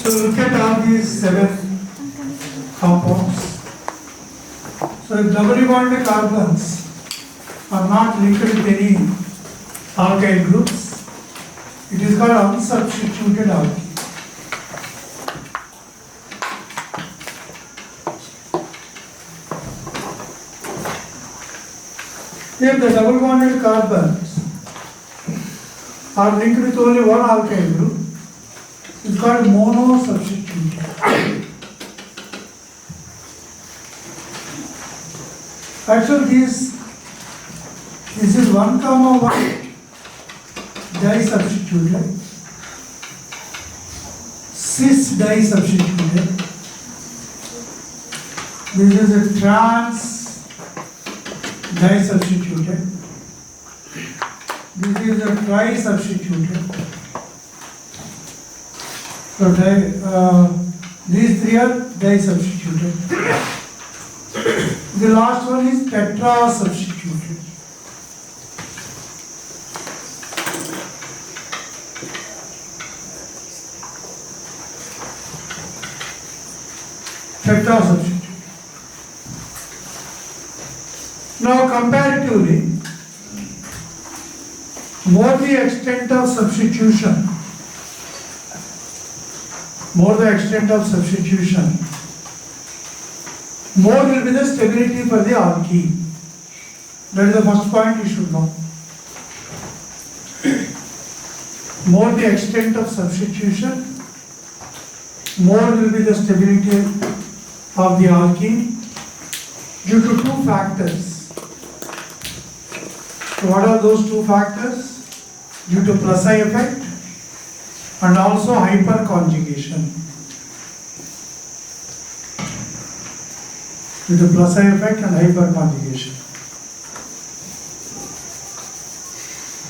So look at all these 7 compounds. So if doubly bonded carbons are not linked with any alkyl groups, it is called unsubstituted alkene. If the double bonded carbons are linked with only one alkyl group, it's called monosubstituted. Actually, this is 1, 1 disubstituted, cis disubstituted. This is a trans disubstituted. This is a tri-substituted. So these 3 are disubstituted. The last one is tetra-substituted. Tetra-substituted. Now comparatively, more the extent of substitution, more will be the stability for the alkene. That is the first point you should know. More the extent of substitution, more will be the stability of the alkene due to 2 factors. So what are those 2 factors? Due to plus I effect and also hyperconjugation. Due to plus I effect and hyperconjugation.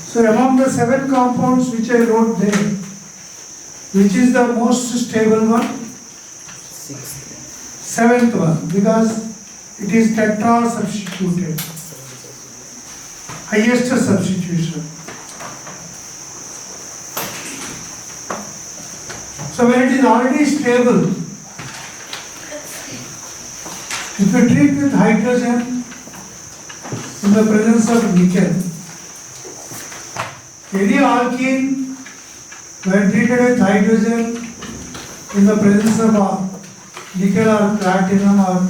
So among the 7 compounds which I wrote there, which is the most stable one? 7th one, because it is tetra substituted. Highest substitution. So when it is already stable, if you treat with hydrogen in the presence of nickel, any alkene when treated with hydrogen in the presence of nickel or platinum or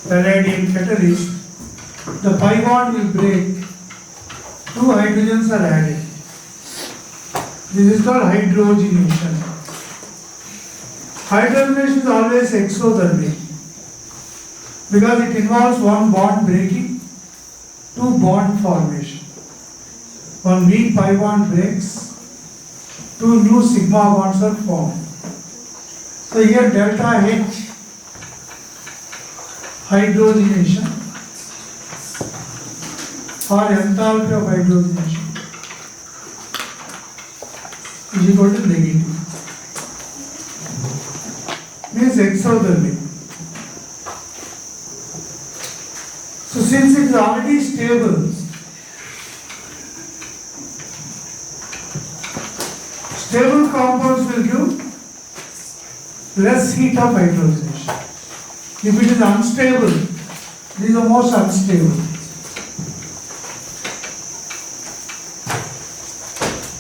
palladium catalyst, the pi bond will break, 2 hydrogens are added. This is called hydrogenation. Hydrogenation is always exothermic because it involves 1 bond breaking, 2 bond formation. 1 weak pi bond breaks, 2 new sigma bonds are formed. So here delta H, hydrogenation or enthalpy of hydrogenation is equal to negative. Means exothermic. So since it is already stable, stable compounds will give less heat of hydrogenation. If it is unstable, it is the most unstable.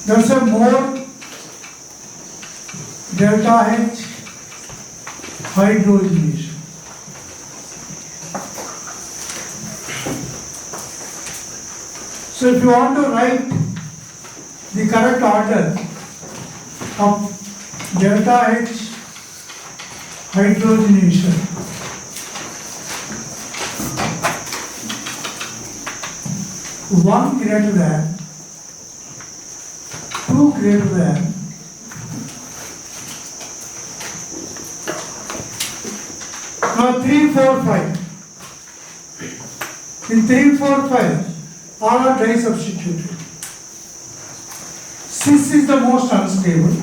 That's a more delta H hydrogenation. So if you want to write the correct order of delta H hydrogenation, one greater than, two greater than, now 3, 4, 5. In 3, 4, 5, all are di-substituted. 6 is the most unstable.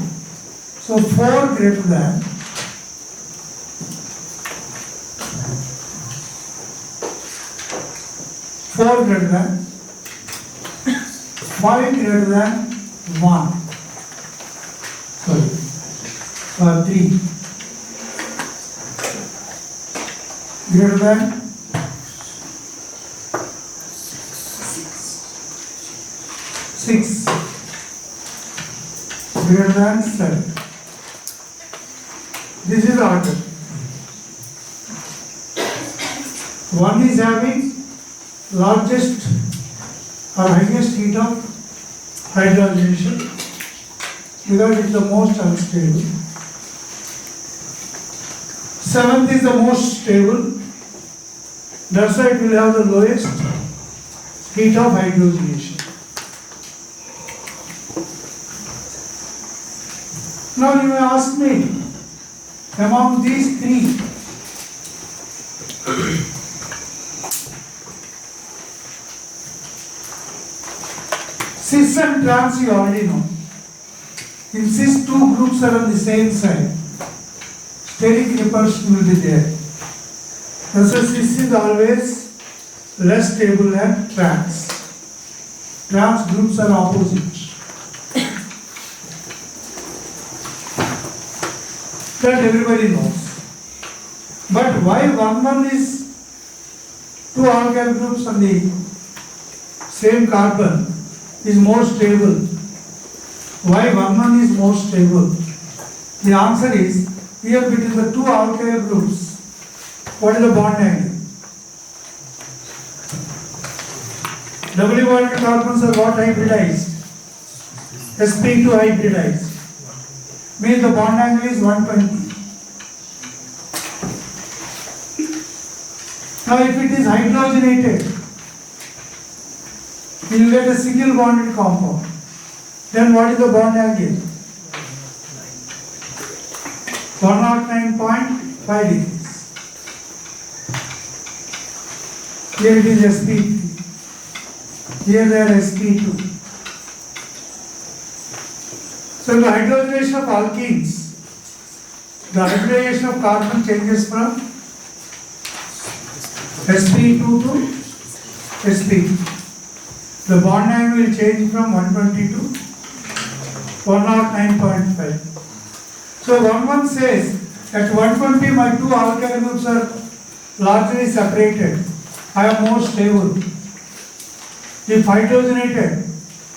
So 4 greater than, 4 greater than, 5 greater than 1. Sorry, 3 greater than 6 greater than 7. This is order. One is having largest or highest heat of hydrogenation because it is the most unstable. 7th is the most stable. That's why it will have the lowest heat of hydrogenation. Now you may ask me, among these three, cis and trans you already know. In cis, two groups are on the same side. Steric repulsion will be there. And so cis is always less stable than trans. Trans groups are opposite. That everybody knows. But why one is two alkyl groups on the same carbon is more stable? Why one is more stable? The answer is, here between the two alkyl groups, what is the bond angle? Doubly bonded carbons are what hybridized? sp2 hybridized. Means the bond angle is 120. Now if it is hydrogenated, you will get a single bonded compound. Then what is the bond angle? 109.5 degrees. Here it is sp3. Here they are sp2. So the hydrogenation of alkenes, the hybridization of carbon changes from sp2 to sp2. The bond angle will change from 120 to 109.5. So one says at 120 my two alkyl groups are largely separated. I am more stable. If hydrogenated,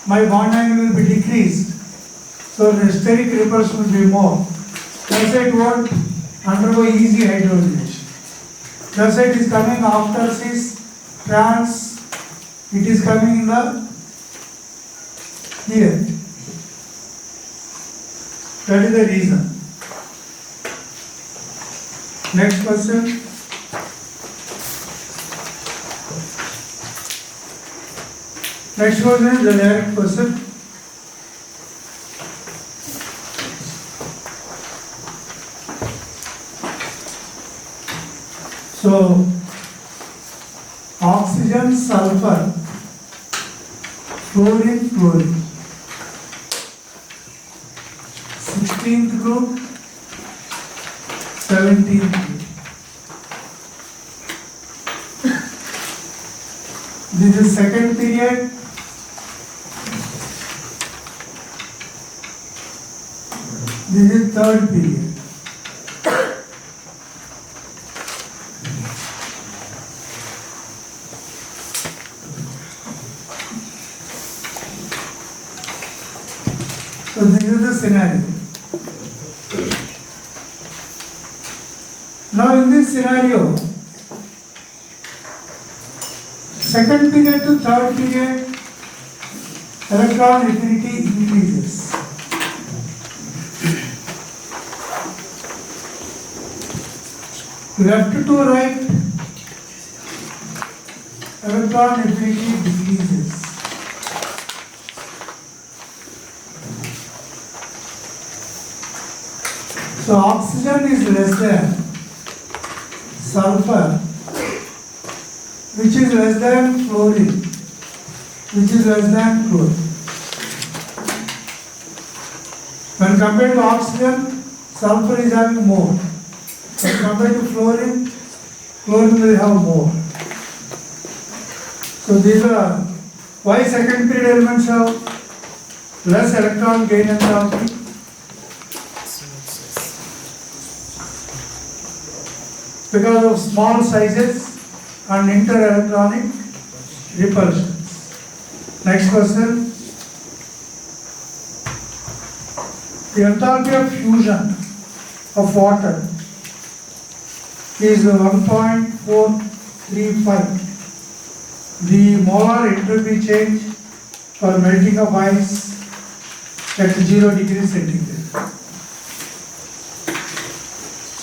my bond angle will be decreased. So the steric repulsion will be more. That's why it won't undergo easy hydrogenation. That's why it is coming after cis, trans, it is coming in the here. That is the reason. Next question. Next question is the direct question. So, oxygen, sulfur, fluorine, fluorine. 16th group, 17th group. This is second period. This is third period. So this is the scenario. Now in this scenario, second period to third period, electron affinity increases. Left to right, electron affinity decreases. So oxygen is less than sulfur, which is less than fluorine, which is less than chlorine. When compared to oxygen, sulfur is having more. When compared to fluorine, fluorine will have more. So these are why second period elements have less electron gain enthalpy. Because of small sizes and inter-electronic repulsions. Next question. The enthalpy of fusion of water is 1.435. The molar entropy change for melting of ice at 0 degrees centigrade.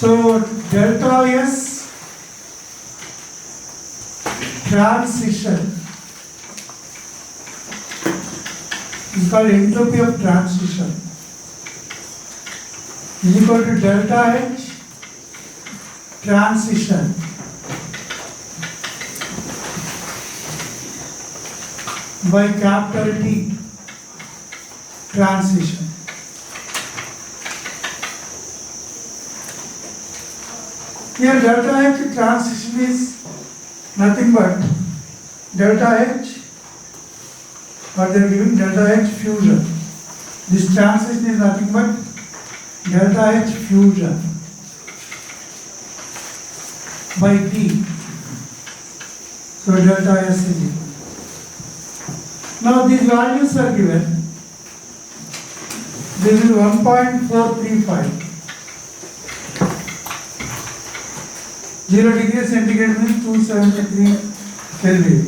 So delta S transition is called entropy of transition is equal to delta H transition by capital T transition. Here delta H transition is nothing but delta H, what they are giving delta H fusion. This transition is nothing but delta H fusion by T. So delta S is equal. Now these values are given. This is 1.435. 0 degrees centigrade means 273 Kelvin.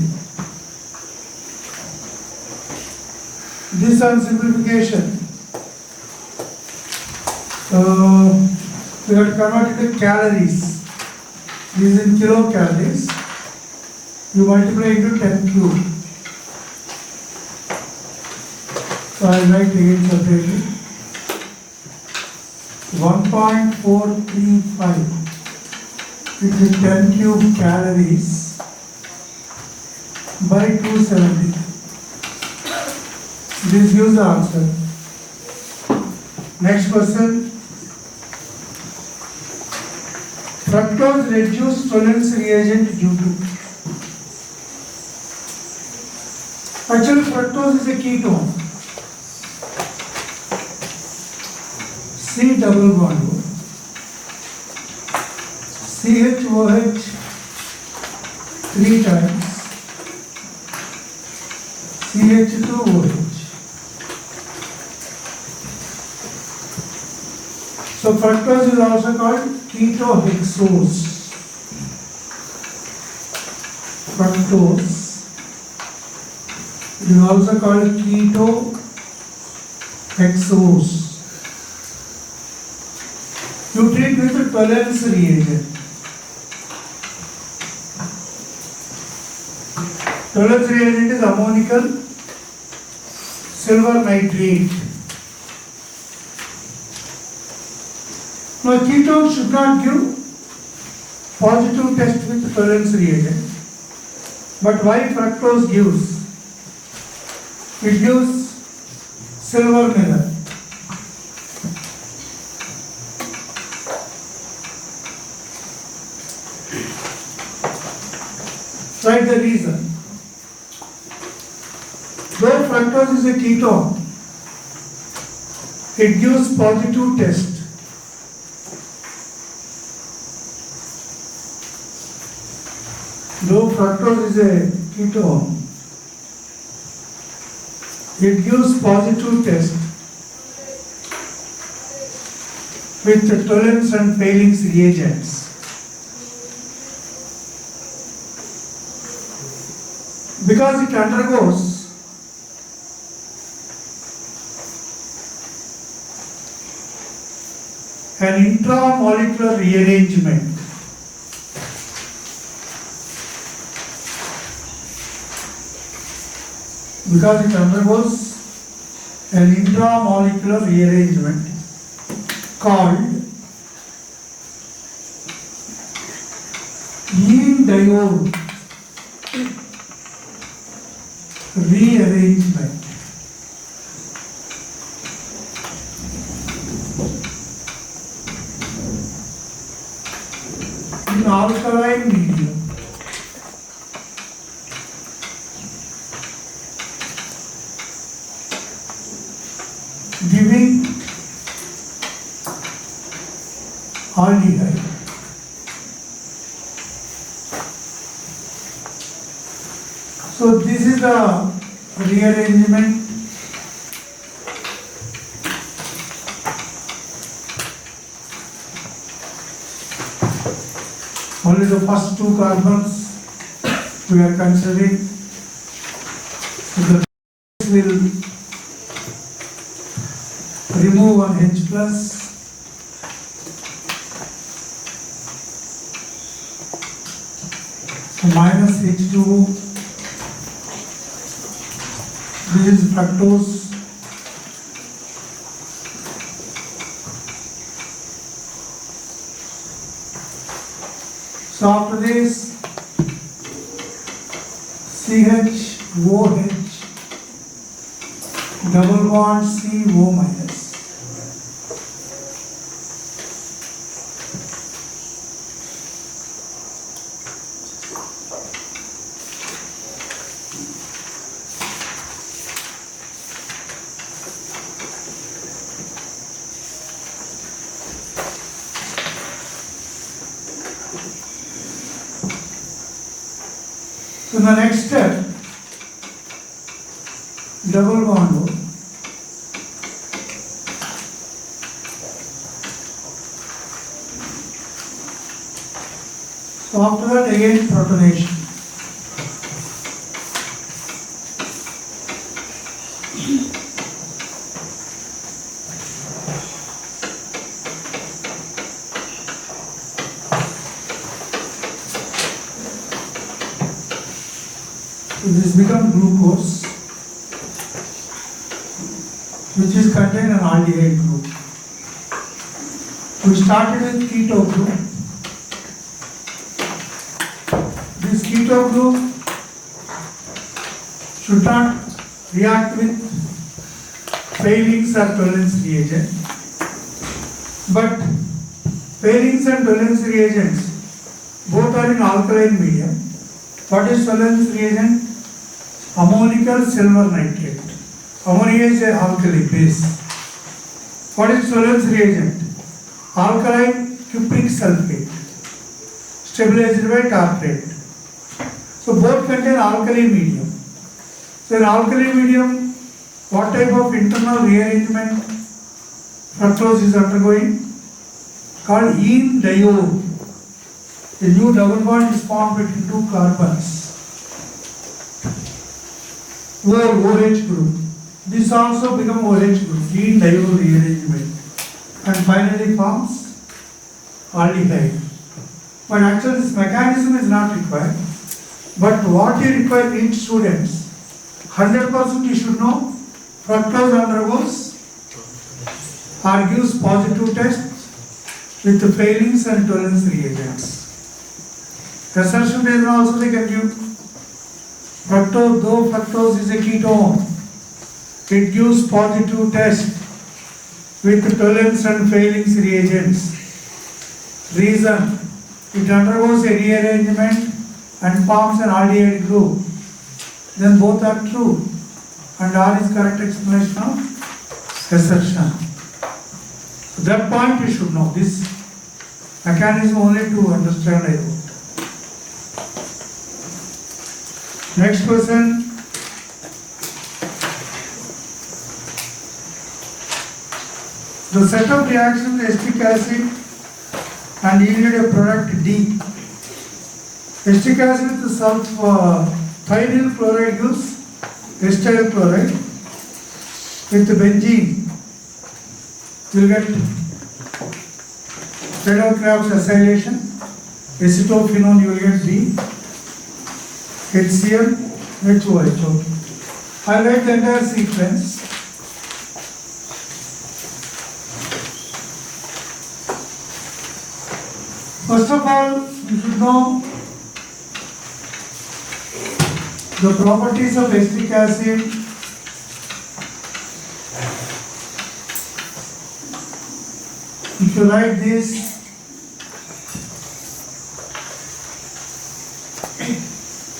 This on simplification. So we have to convert it to calories. This is in kilocalories. You multiply into 10 cube. So I will write again separately. 1.435. It is 10 cube calories by 270. This gives the answer. Next question. Fructose reduced Tollens reagent due to. Actually, fructose is a ketone. C double bond O. CHOH 3 times CH2OH. So fructose is also called ketohexose. Fructose is also called ketohexose. You treat with the Tollens reagent. Tollens reagent is ammonical silver nitrate. Now ketone should not give positive test with Tollens reagent. But why fructose gives? It gives silver mirror. Write the reason. Though fructose is a ketone, it gives positive test. Though fructose is a ketone, it gives positive test with the tolerance and failings reagents. Because it undergoes an intramolecular rearrangement. Because it undergoes an intramolecular rearrangement called diol rearrangement. In alkaline medium, giving aldehyde. So this is the rearrangement only the first two carbons we are considering. So the will remove one H plus. So minus H2O. This is fructose. So after this, CHOH double bond CO minus. So the next step, double bond. So after that again protonation. So this becomes glucose, which is contained in aldehyde group. We started with keto group. This keto group should not react with failings or tolerance reagent, but failings and tolerance reagents both are in alkaline medium. What is tolerance reagent? Ammonical silver nitrate. Ammonia is an alkali base. What is tolerance reagent? Alkaline cupric sulfate stabilized by tartrate. So both contain alkali medium. So in alkali medium, what type of internal rearrangement fructose is undergoing? Called diol. A new double bond is formed between two carbons. OH group. This also becomes OH group, diol rearrangement, and finally forms aldehyde. But actually this mechanism is not required. But what you require each students, 100% you should know, fructose undergoes or gives positive tests with the failings and tolerance reagents. Research based also they can give fructose, though fructose is a ketone, it gives positive test with tolerance and failings reagents. Reason, it undergoes a rearrangement and forms an aldehyde group. Then both are true. and R is correct explanation of assertion. That point you should know. This mechanism only to understand I hope. Next question. The set of reactions acetic acid and yielded a product D. Acetic acid with thionyl chloride gives acetyl chloride. With benzene, you will get Friedel-Crafts acylation. Acetophenone, you will get B. HCl, HOH. I write the entire sequence. First of all, you should know the properties of acetic acid. If you write this,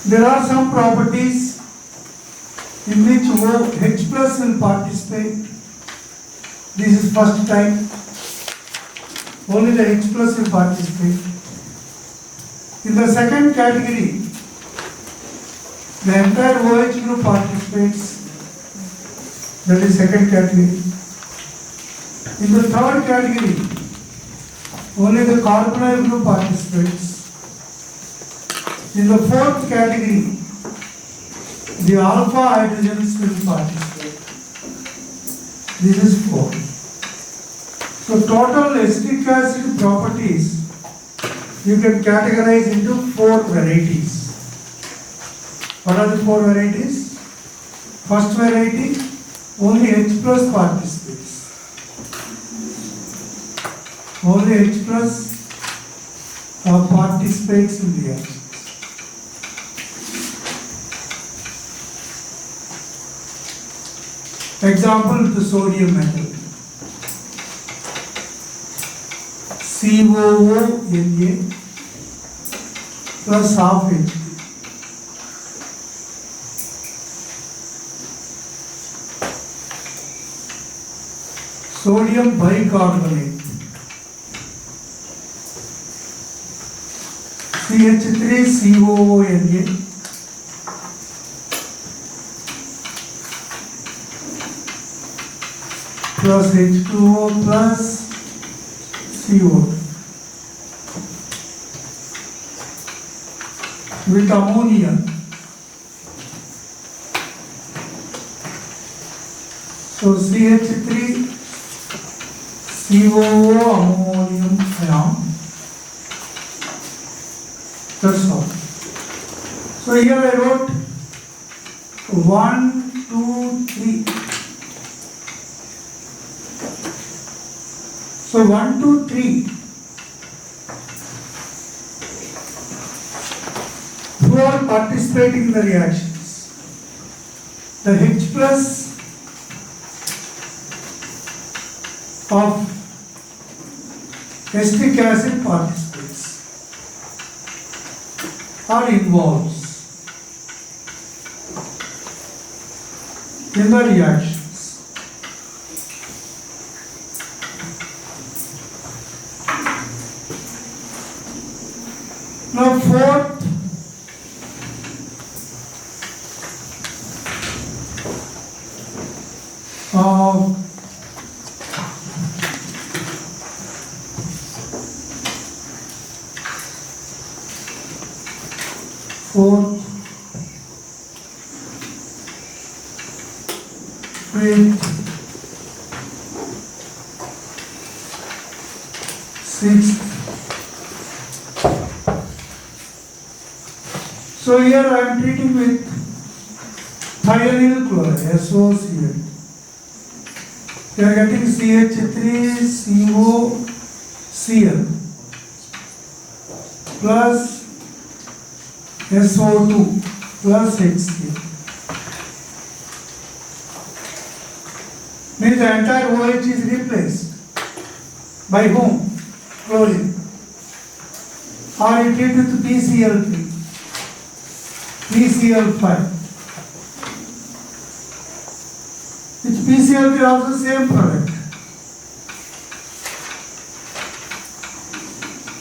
there are some properties in which H plus will participate. This is first time. Only the H plus will participate. In the second category, the entire OH group participates. That is second category. In the third category, only the carbonyl group participates. In the fourth category, the alpha hydrogens will participate. This is 4. So total acetic acid properties you can categorize into 4 varieties. What are the 4 varieties? First variety, only H plus participates. Only H plus participates in the reaction. Example, the sodium metal. COONA plus half H. Sodium bicarbonate. CH3COONA plus H2O plus CO with ammonia. So CH3 COO ammonium ion. That's all. So here I wrote 1, 2, 3. So 1, 2, 3. Who are participating in the reactions? The H plus of acetic acid participates or involves in the reactions. Now fourth, fifth, sixth. So here I am treating with thionyl chloride, SOCl. We are getting CH3COCl plus SO2 plus HCl. Means the entire OH is replaced. By whom? Chlorine. Or you treat with PCl3, PCl5. With PCl3 also same product.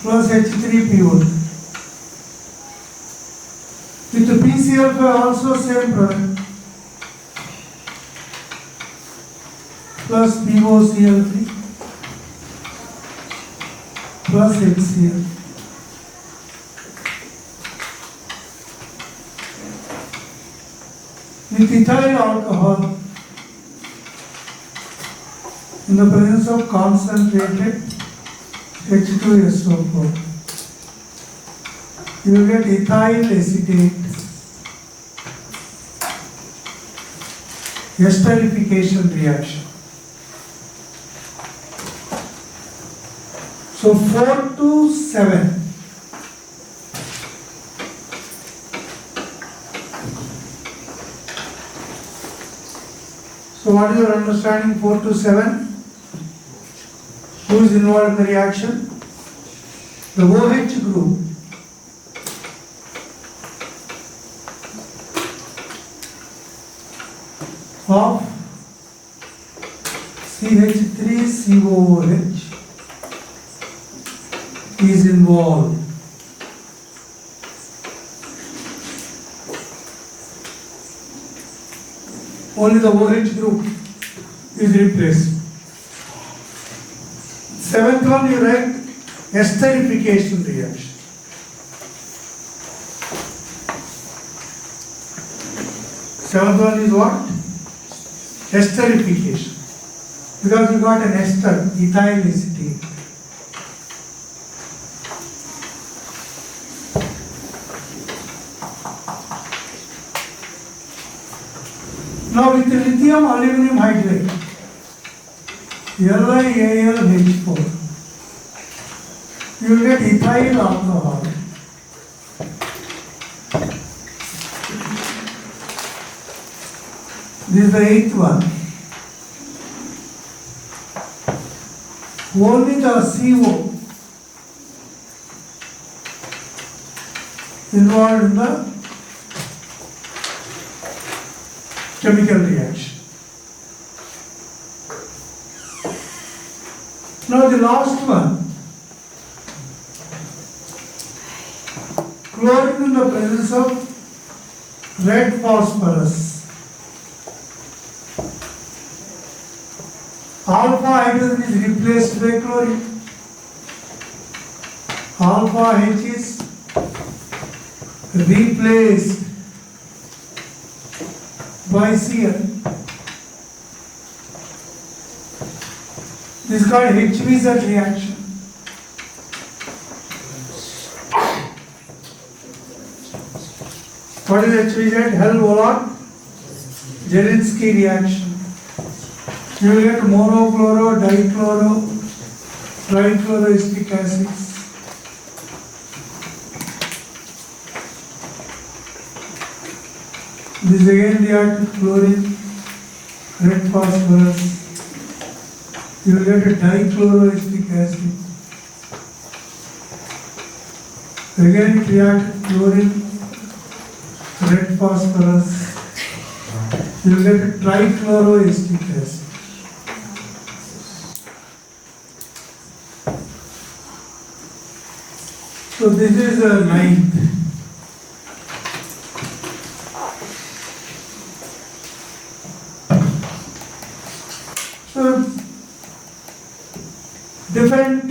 Plus H3PO. With the PCl5 also same product. Plus POCl3 plus HCl. With ethyl alcohol, in the presence of concentrated H2SO4, you will get ethyl acetate, esterification reaction. So 4 to 7. So what is your understanding 4 to 7? Who is involved in the reaction? The OH group. Of CH3COOH is involved. Only the OH group is replaced. Seventh one you write esterification reaction. Seventh one is what? Esterification. Because you got an ester, ethyl acetate. Now with the lithium aluminum hydride, LiAlH4, you will get ethyl alcohol. This is the eighth one. Only the CO involved in the chemical reaction. Now the last one, chlorine in the presence of red phosphorus. Alpha hydrogen is replaced by chlorine. Alpha H is replaced by Cl. This is called HVZ reaction. What is HVZ? Hell-Volon Zelinsky reaction. You will get monochloro, dichloro, trichloroacetic acids. This is again react with chlorine, red phosphorus. You will get a dichloroacetic acid. Again it reacts with chlorine, red phosphorus. You will get a trichloroacetic acid. So this is a ninth. So different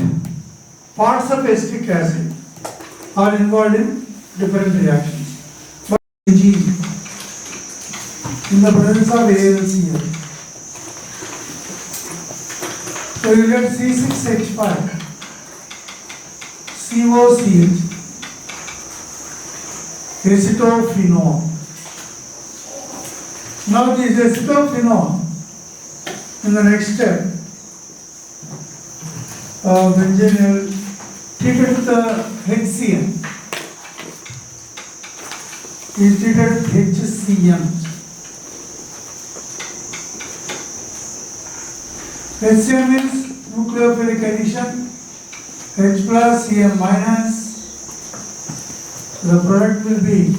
parts of acetic acid are involved in different reactions. But G in the presence of AlCl. So you get C6H5. COCH, acetophenone. Now this acetophenone, in the next step, benzene treated with HCl, is treated with HCl. HCl means nucleophilic addition. H plus Cl minus, the product will be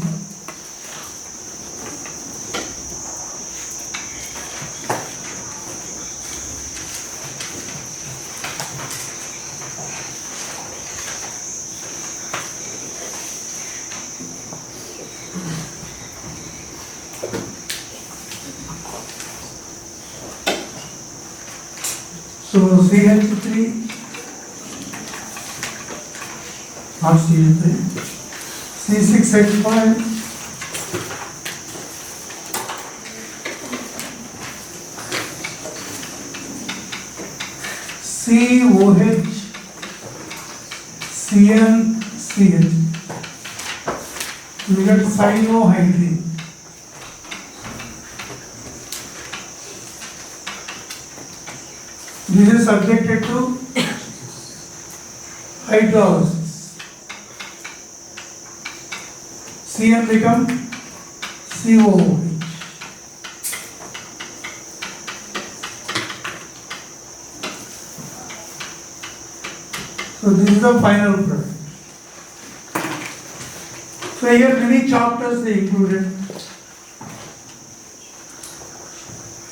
So CH3, not CH3, C6H5, COH, CnCH, you get cyanohydrine. This is subjected to hydrolysis. Cn become COOH. So this is the final product. So here many chapters they included.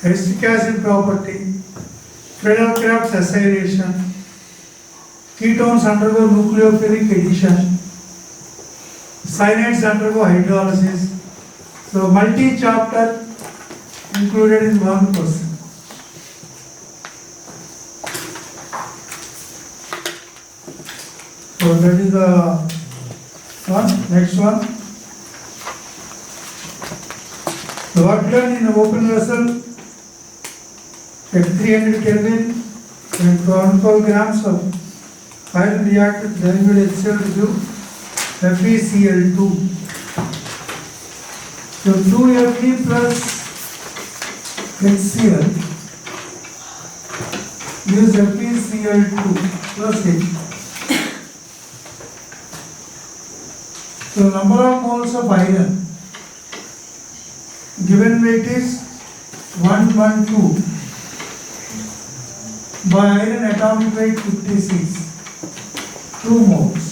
Acetic acid property, Friedel-Crafts acylation, ketones undergo nucleophilic addition, cyanides undergo hydrolysis. So multi-chapter included in one person. So that is the one. Next one. The work done in an open vessel at 300 Kelvin and 12 grams of highly reactive dilute HCl to give FeCl2. So 2Fe plus HCl gives FeCl2 plus H. So number of moles of iron given weight is 112 by iron atomic weight 56, 2 moles,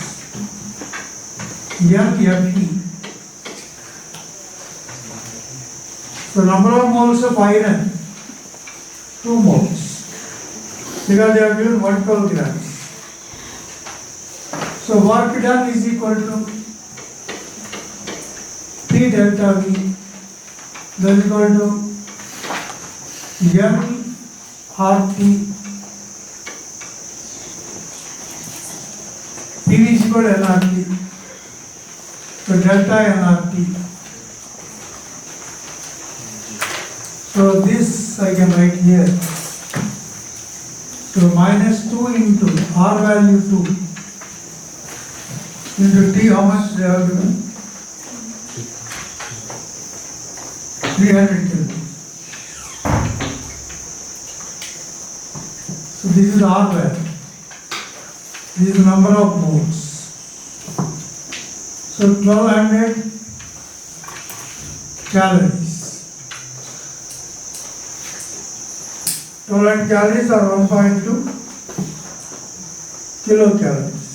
Fe. So number of moles of iron 2 moles because they are given 112 grams. So work done is equal to P delta V, that is equal to M RT, PV is equal to nRT, so delta nRT. So this I can write here. So minus 2 into R value 2 into T, how much they have given? 300 Kelvin. So this is R value. This is the number of moles. So 1200 calories. 1200 calories are 1.2 kilocalories.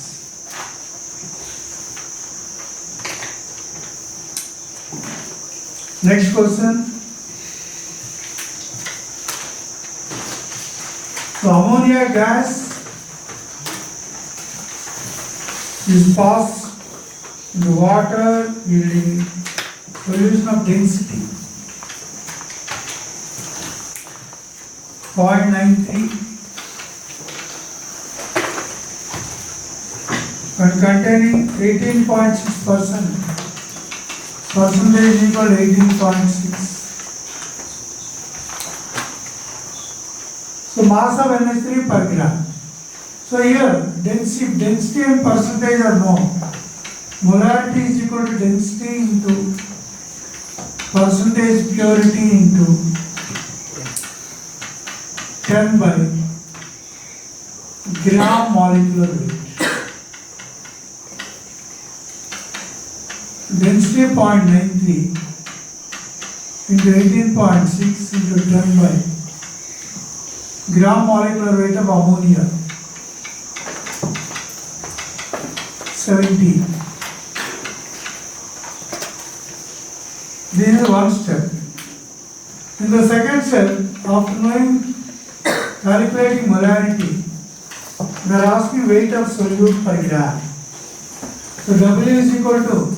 Next question. So ammonia gas is passed into water yielding solution of density 0.93 and containing 18.6%. Percentage equal 18.6. So mass of NH3 per gram. So here density and percentage are known. Molarity is equal to density into percentage purity into 10 by gram molecular weight. Density 0.93 into 18.6 into 10 by gram molecular weight of ammonia 17. This is one step. In the second step, after knowing calculating molarity, we are asking weight of solute per gram. So W is equal to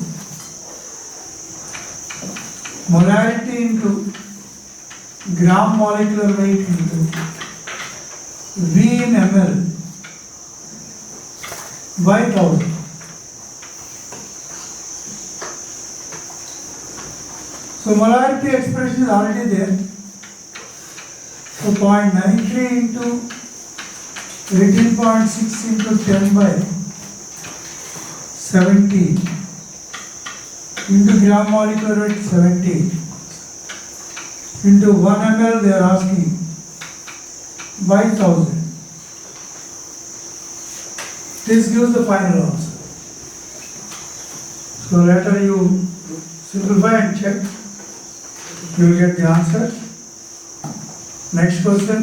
molarity into gram molecular weight into V in ml by 1000. So molarity expression is already there. So 0.93 into 18.6 into 10 by 70 into gram molecular weight 70 into 1 ml they are asking by 1000. This gives the final answer. So later you simplify and check. You will get the answer. Next question.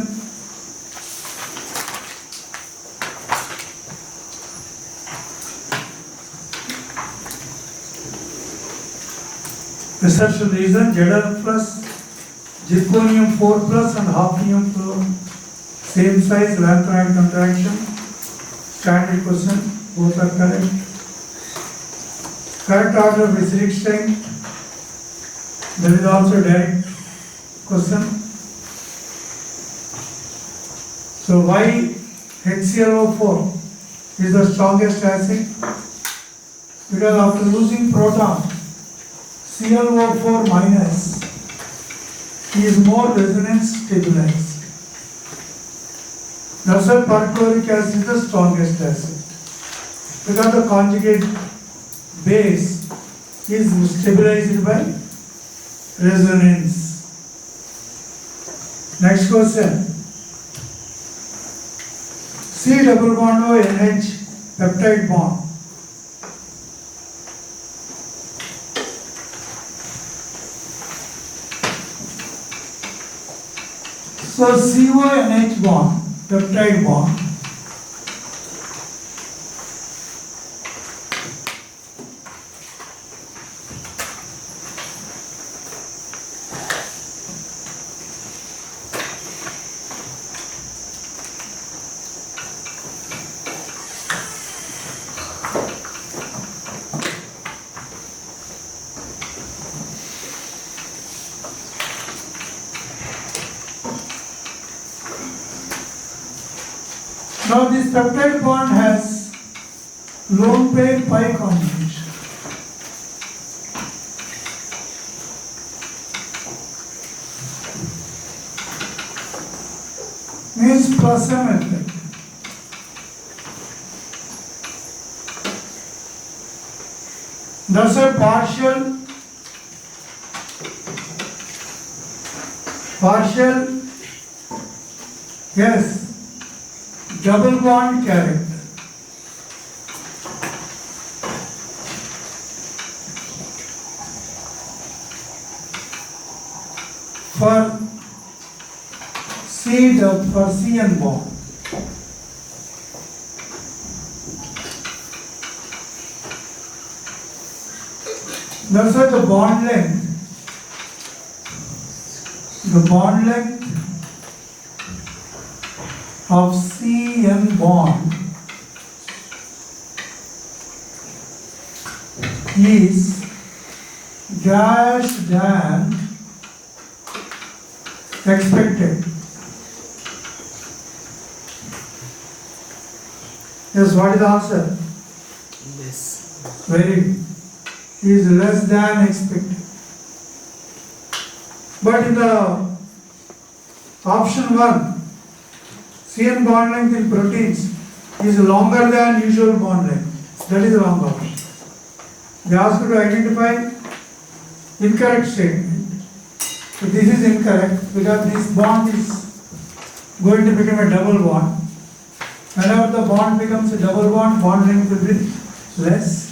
Research reason Zl plus zirconium 4 plus and hafnium same size lanthanide contraction. Standard question. Both are correct. Correct order of acidic strength. There is also direct question. So why HClO4 is the strongest acid? Because after losing proton, ClO4 minus is more resonance stabilized. That's why perchloric acid is the strongest acid. Because the conjugate base is stabilized by resonance. Next question. C double bond O NH peptide bond. So CONH bond, peptide bond. Now this peptide bond has lone pair pi conjugation. Means plus M effect. Thus a partial yes, double bond character. For CN bond. That's why the bond length of CN bond is dash than expected. Yes, what is the answer? Yes. Very good. Is less than expected. But in the option 1, CN bond length in proteins is longer than usual bond length. That is the wrong option. They ask you to identify incorrect statement. So this is incorrect because this bond is going to become a double bond. Whenever the bond becomes a double bond length will be less.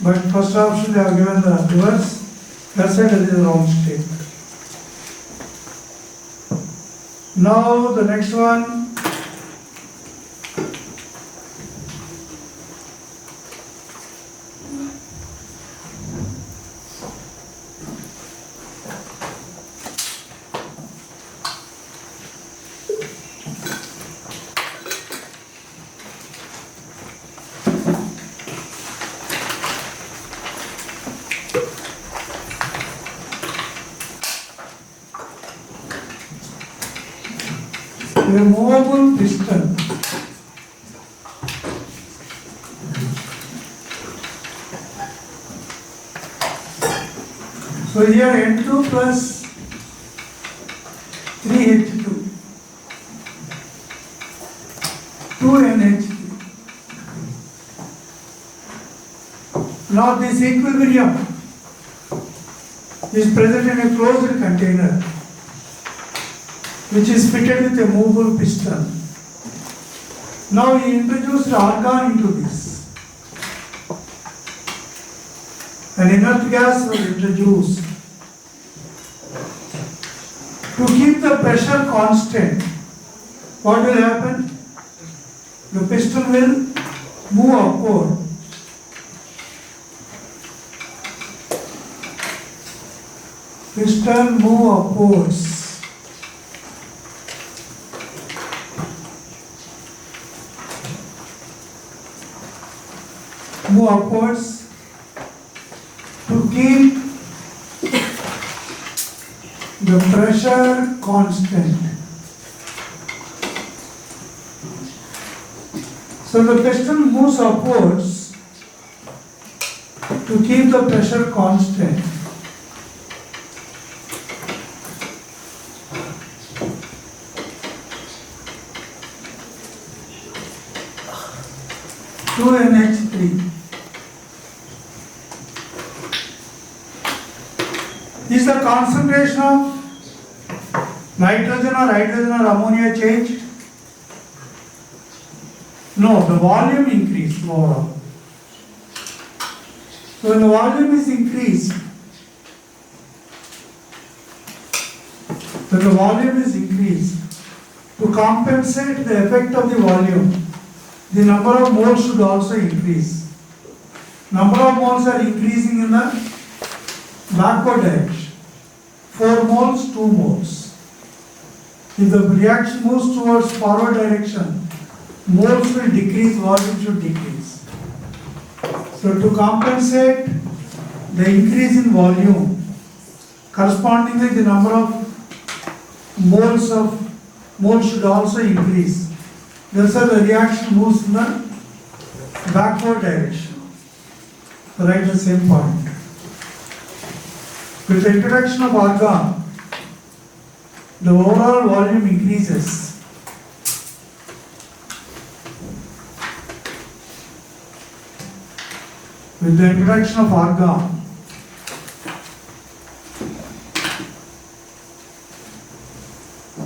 But first option they have given the reverse. That's why that is the wrong statement. Now the next one. a movable piston. So here N2 plus 3H2, 2NH3. Now this equilibrium is present in a closed container which is fitted with a movable piston. Now we introduced argon into this. An inert gas was introduced. To keep the pressure constant, what will happen? The piston will move upward. Piston move upwards. Move upwards to keep the pressure constant. So the piston moves upwards to keep the pressure constant. NH3. Is the concentration of nitrogen or hydrogen or ammonia changed? No, the volume increased overall. So when the volume is increased, to compensate the effect of the volume, the number of moles should also increase. Number of moles are increasing in the backward direction. 4 moles, 2 moles. If the reaction moves towards forward direction, moles will decrease, volume should decrease. So to compensate the increase in volume, correspondingly the number of moles should also increase. That's why the reaction moves in the backward direction. So write the same point. With the introduction of argon, the overall volume increases. With the introduction of argon,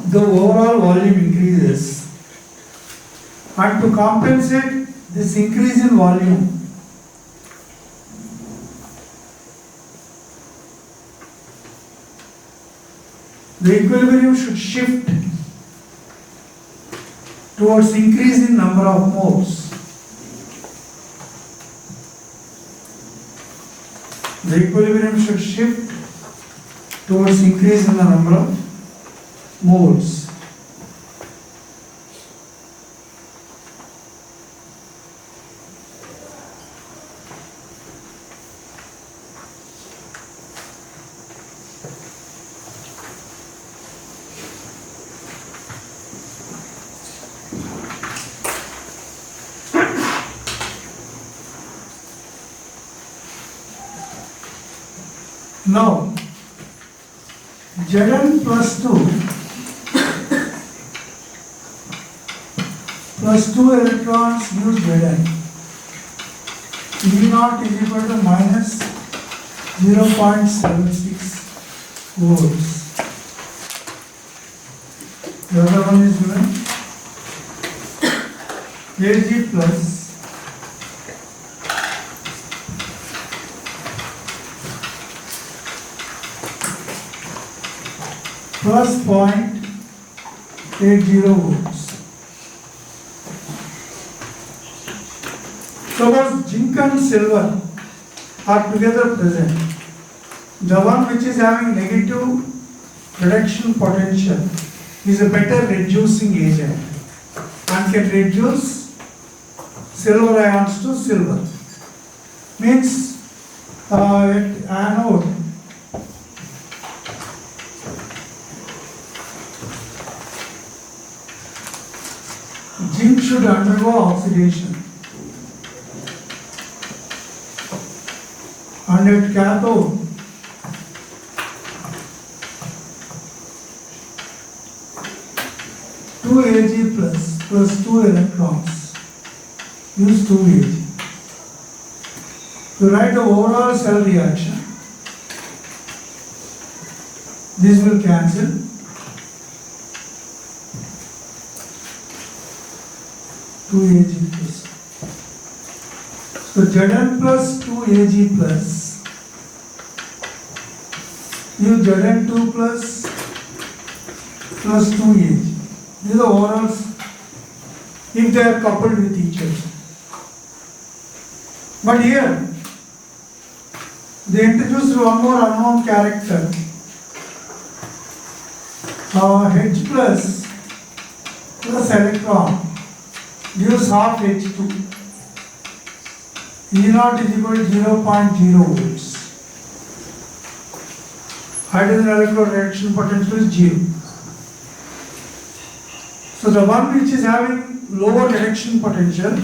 the overall volume increases. And to compensate this increase in volume, the equilibrium should shift towards increase in number of moles. The equilibrium should shift towards increase in the number of moles. Now, Zn plus 2 electrons use Zn. E0 is equal to minus 0.76 volts. The other one is given Ag plus plus 0.80 volts. Suppose zinc and silver are together present. The one which is having negative reduction potential is a better reducing agent and can reduce silver ions to silver. Means at anode, should undergo oxidation. And at cathode, two Ag plus 2 electrons, use 2 Ag. To write the overall cell reaction, this will cancel. Two Ag plus. So Zn plus 2 Ag plus, use Zn2 plus 2 Ag. These are the overalls if they are coupled with each other. But here, they introduced one more unknown character. H plus electron gives half H2. E0 is equal to 0.0 volts. Hydrogen electrode reaction potential is 0. So the one which is having lower reaction potential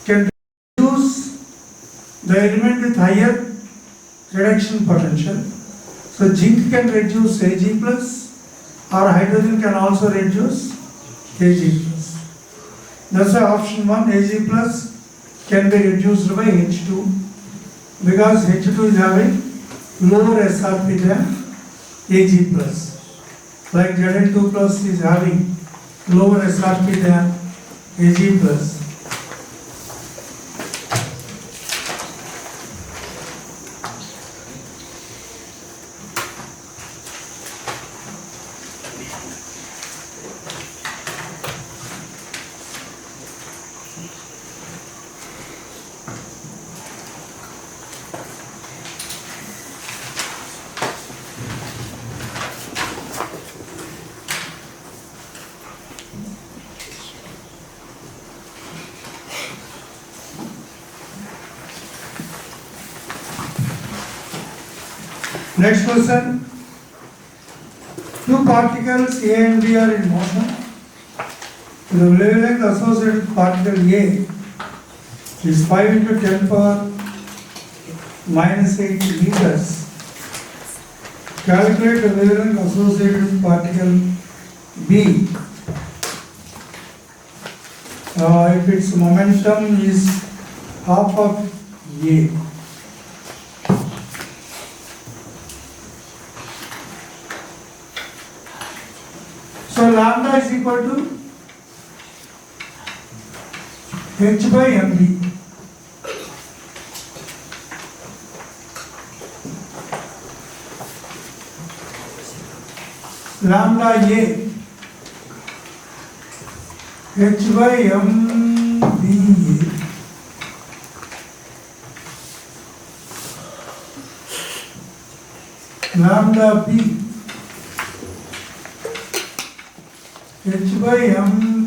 can reduce the element with higher reduction potential. So zinc can reduce Ag plus, or hydrogen can also reduce Ag plus. That's why option 1, Ag plus can be reduced by H2, because H2 is having lower SRP than Ag plus. Like Zn2 plus is having lower SRP than Ag plus. Next question. Two particles A and B are in motion. The wavelength associated with particle A is 5 into 10 power minus 8 meters. Calculate the wavelength associated with particle B. If its momentum is half of A. So lambda is equal to H by mb. Lambda A H by mb lambda B H by mb.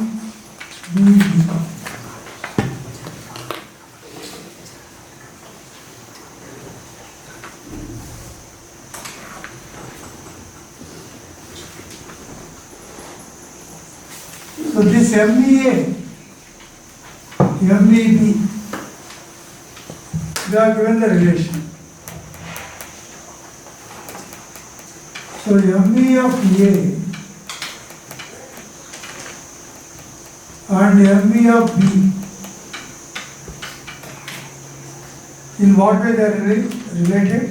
So this MBA, MBB, they are given the relation. So MB of A and MB of B, in what way they are related?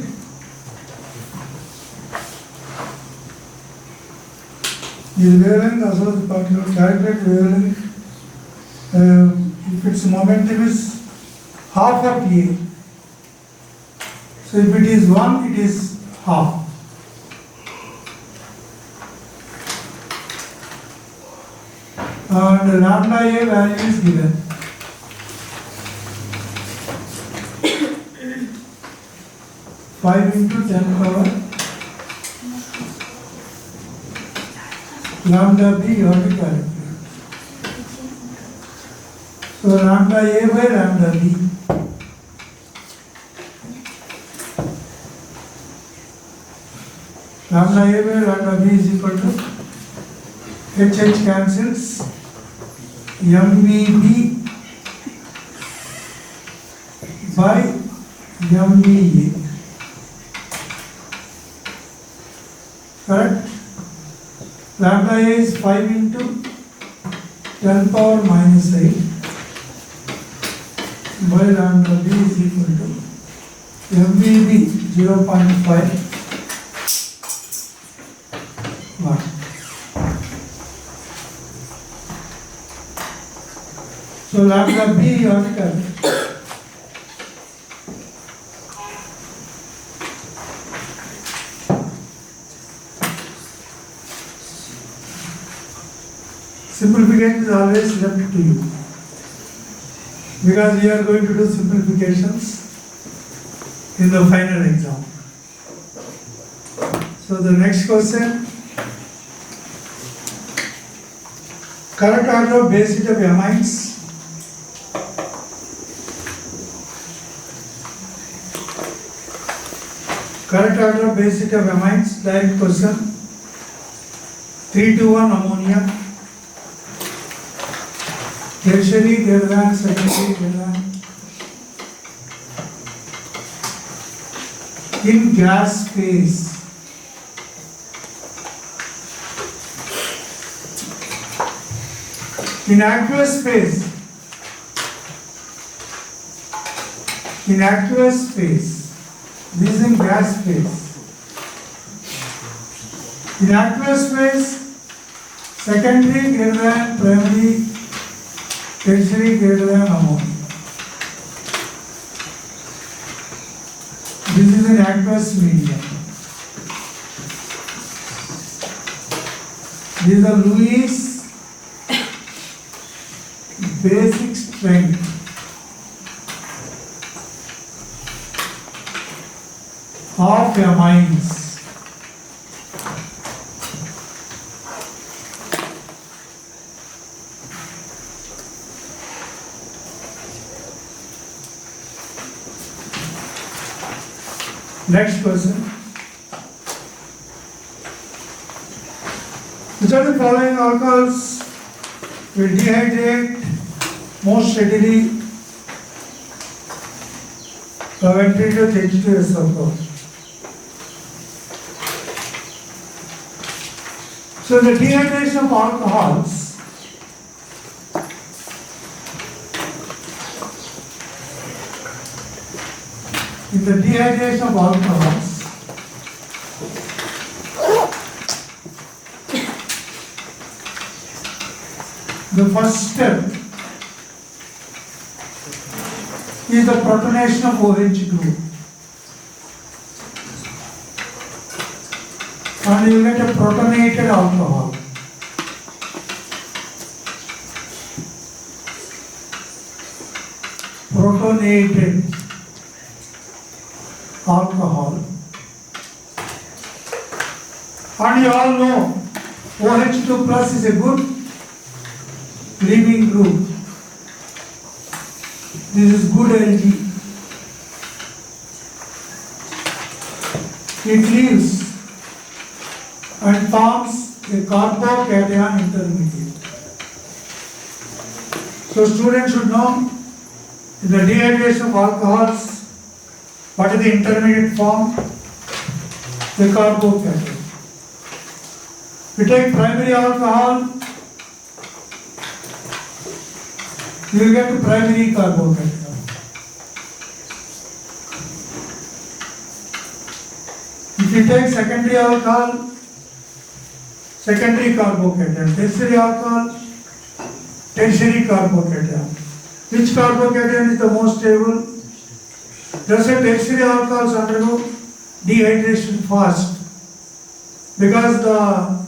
Is wavelength associated particle, calculate wavelength if its momentum is half of A. So if it is 1, it is half. And lambda A value is given. Five into 10 power lambda B you have to calculate. So lambda A by lambda B. Lambda A by lambda B is equal to H cancels MVB by MVA. Correct? Lambda A is 5 into 10 power minus 8 by lambda B is equal to MVB 0.5 watt. So lambda B you have to calculate. Simplification is always left to you, because we are going to do simplifications in the final exam. So the next question, correct order of base heat of amines. Correct order of base heat of amines, direct question, 3 to 1 ammonia. Tertiary greater than, secondary greater than. In gas phase, in aqueous phase, this is in gas phase. In aqueous phase, secondary greater than primary, tertiary greater than ammonia. This is an aqueous medium. This is the Lewis basic strength. Of amines. Next question. Which of the following alcohols will dehydrate most readily when treated with H2S alcohol? So the dehydration of alcohols in the dehydration of alcohols, the first step is the protonation of OH group. And you get a protonated alcohol. Protonated alcohol. And you all know OH2 plus is a good leaving group. This is good LG. It leaves and forms a carbocation intermediate. So students should know in the dehydration of alcohols, what is the intermediate form? The carbocation. We take primary alcohol, you will get primary carbocation. If you take secondary alcohol, secondary carbocation, tertiary alcohol, tertiary carbocation. Which carbocation is the most stable? Just say tertiary alcohols undergo dehydration fast because the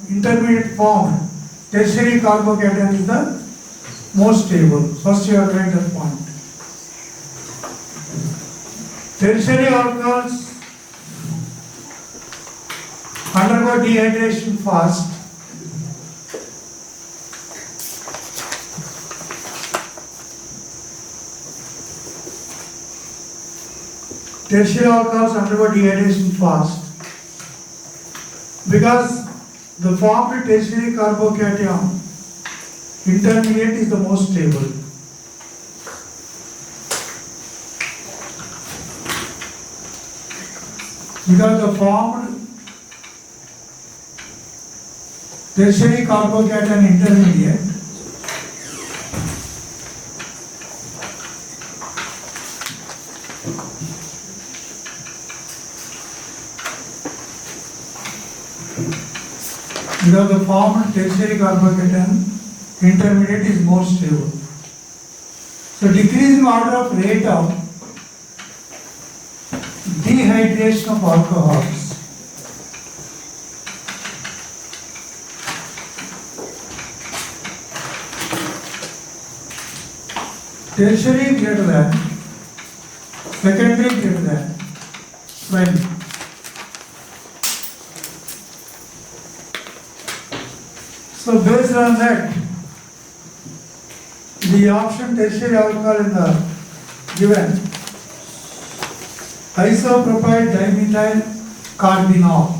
intermediate form, tertiary carbocation is the most stable. First you have to write that point. Tertiary alcohols undergo dehydration fast tertiary alcohols undergo dehydration fast because the formed tertiary carbocation intermediate is the most stable. Because the formed tertiary carbocation intermediate intermediate is more stable. So decreasing order of rate of dehydration of alcohols. Tertiary greater than, secondary greater than, when so based on that, the option tertiary alcohol in the given isopropyl dimethyl carbinol.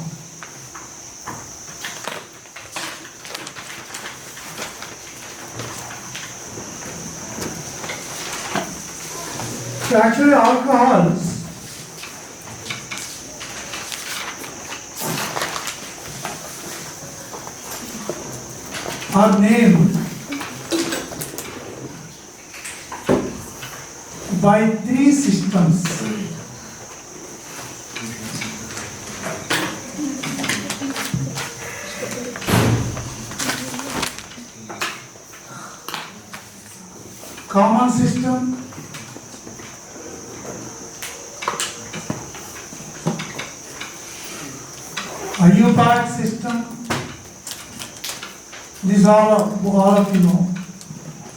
So actually alcohols are named by three systems. Common system, IUPAC system. These are all of you know,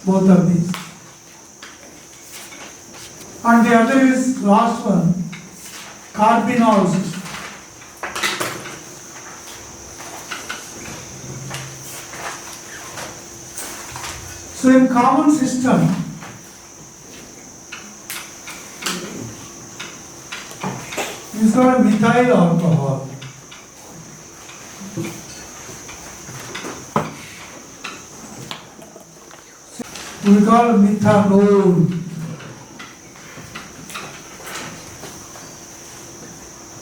both of these. And the other is last one, carbinol system. So in common system, this is called methyl alcohol. We call methanol.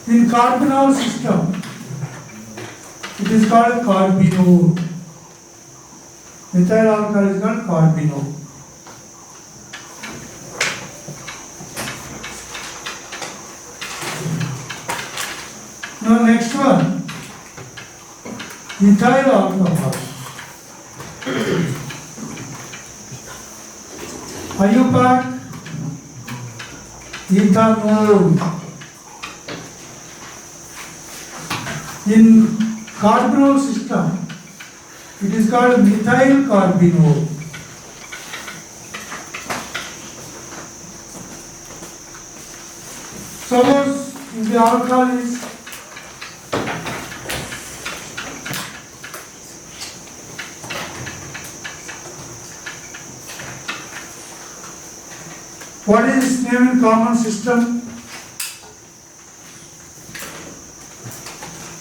In carbinol system, it is called carbinol. Methyl alcohol is called carbinol. Now next one, ethyl alcohol. IUPAC, ethanol. In carbinol system, it is called methyl carbinol. Suppose if the alcohol is what is its name in common system?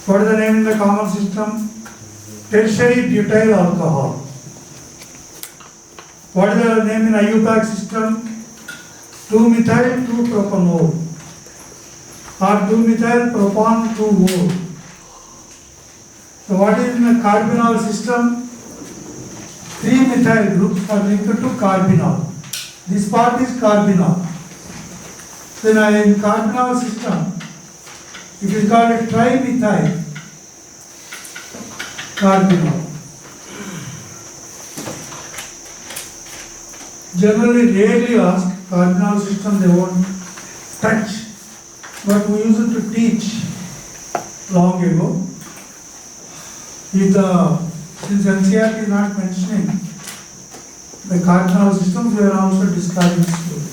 What is the name in the common system? Tertiary butyl alcohol. What is the name in IUPAC system? 2-methyl 2-propanol or 2-methyl propan 2-O. So what is in the carbinol system? 3-methyl groups are linked to carbinol. This part is carbinol. So in carbinol system, it is called a trimethyl carbinol. Generally, rarely ask carbinol system, they won't touch. But we used to teach long ago. Since NCERT is not mentioning the cardinal systems, we are also describing slowly.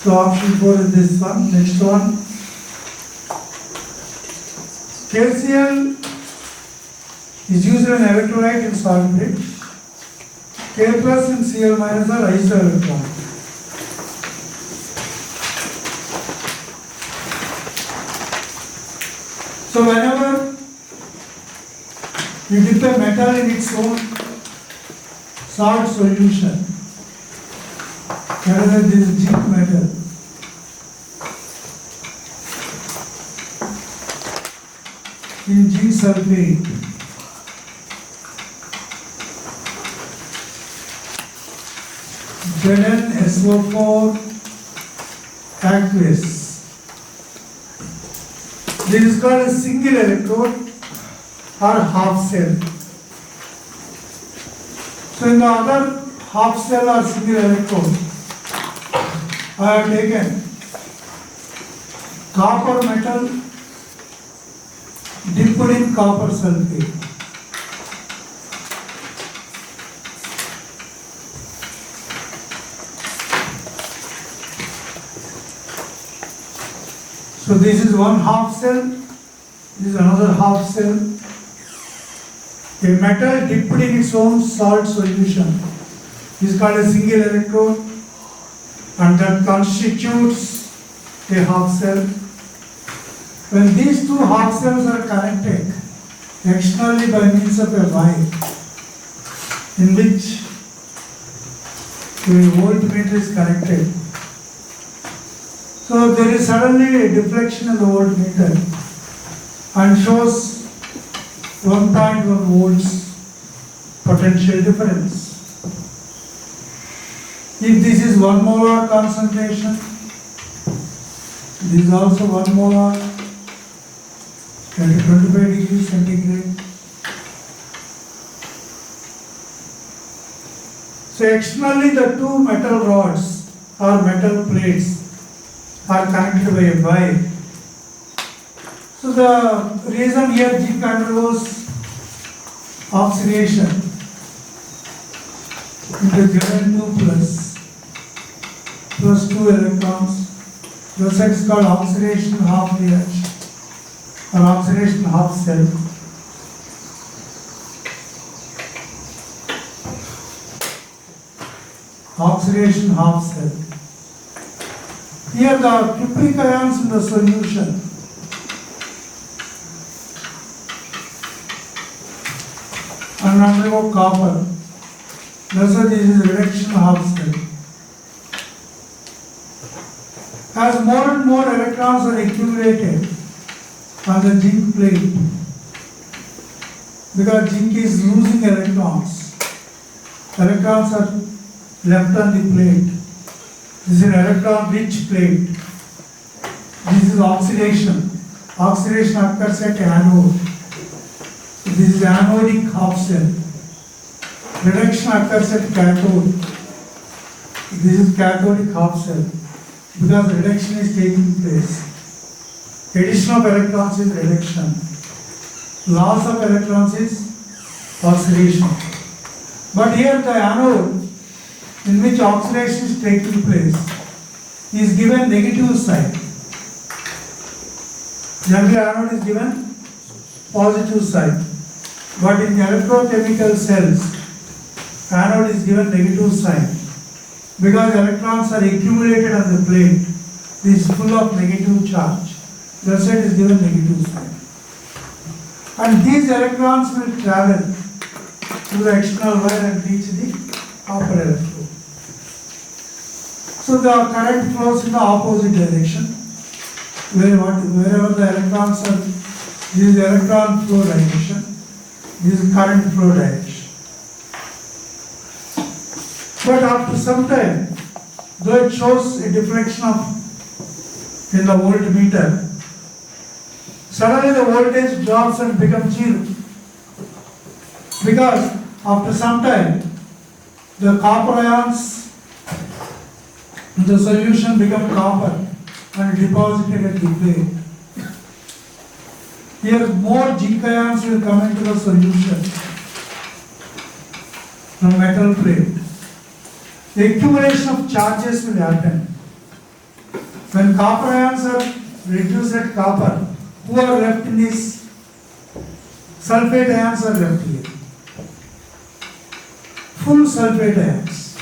So option 4 is this one. Next one. KCl is used in electrolyte in solid bridge. K plus and Cl minus are isoelectronic. So whenever you dip a metal in its own salt solution. Whereas this is zinc metal. In zinc sulfate, ZnSO4 aqueous. This is called a single electrode or half cell. So in the other half cell or single electrode, I have taken copper metal dipped in copper sulfate. So this is one half cell, this is another half cell. A metal dipped in its own salt solution is called a single electrode, and that constitutes a half cell. When these two half cells are connected externally by means of a wire in which a voltmeter is connected, so there is suddenly a deflection in the voltmeter and shows 1.1 volts potential difference. If this is 1 molar concentration, this is also 1 molar at 25 degrees centigrade. So externally the two metal rods or metal plates are connected by a wire. So the reason here zinc undergoes oxidation into Zn2 plus 2 electrons. The set is called oxidation half reaction or oxidation half cell. Oxidation half cell. Here the cupric ions in the solution and undergo copper. That's why this is reduction half cell. As more and more electrons are accumulated on the zinc plate, because zinc is losing electrons, electrons are left on the plate. This is an electron rich plate. This is oxidation. Oxidation occurs at anode. This is anodic half cell. Reduction occurs at cathode. This is cathodic half cell. Because reduction is taking place. Addition of electrons is reduction. Loss of electrons is oxidation. But here the anode in which oxidation is taking place is given negative sign. Generally anode is given positive sign. But in the electrochemical cells, anode is given negative sign. Because electrons are accumulated on the plate, this is full of negative charge. That side is given negative sign. And these electrons will travel through the external wire and reach the upper electrode. So the current flows in the opposite direction. Wherever the electrons are, this is the electron flow direction, this is current flow direction. But after some time, though it shows a deflection in the voltmeter, suddenly the voltage drops and becomes 0. Because after some time, the copper ions in the solution become copper and deposited at the plate. Here more zinc ions will come into the solution from metal plate. The accumulation of charges will happen. When copper ions are reduced at copper, who are left in this? Sulfate ions are left here. Full sulfate ions.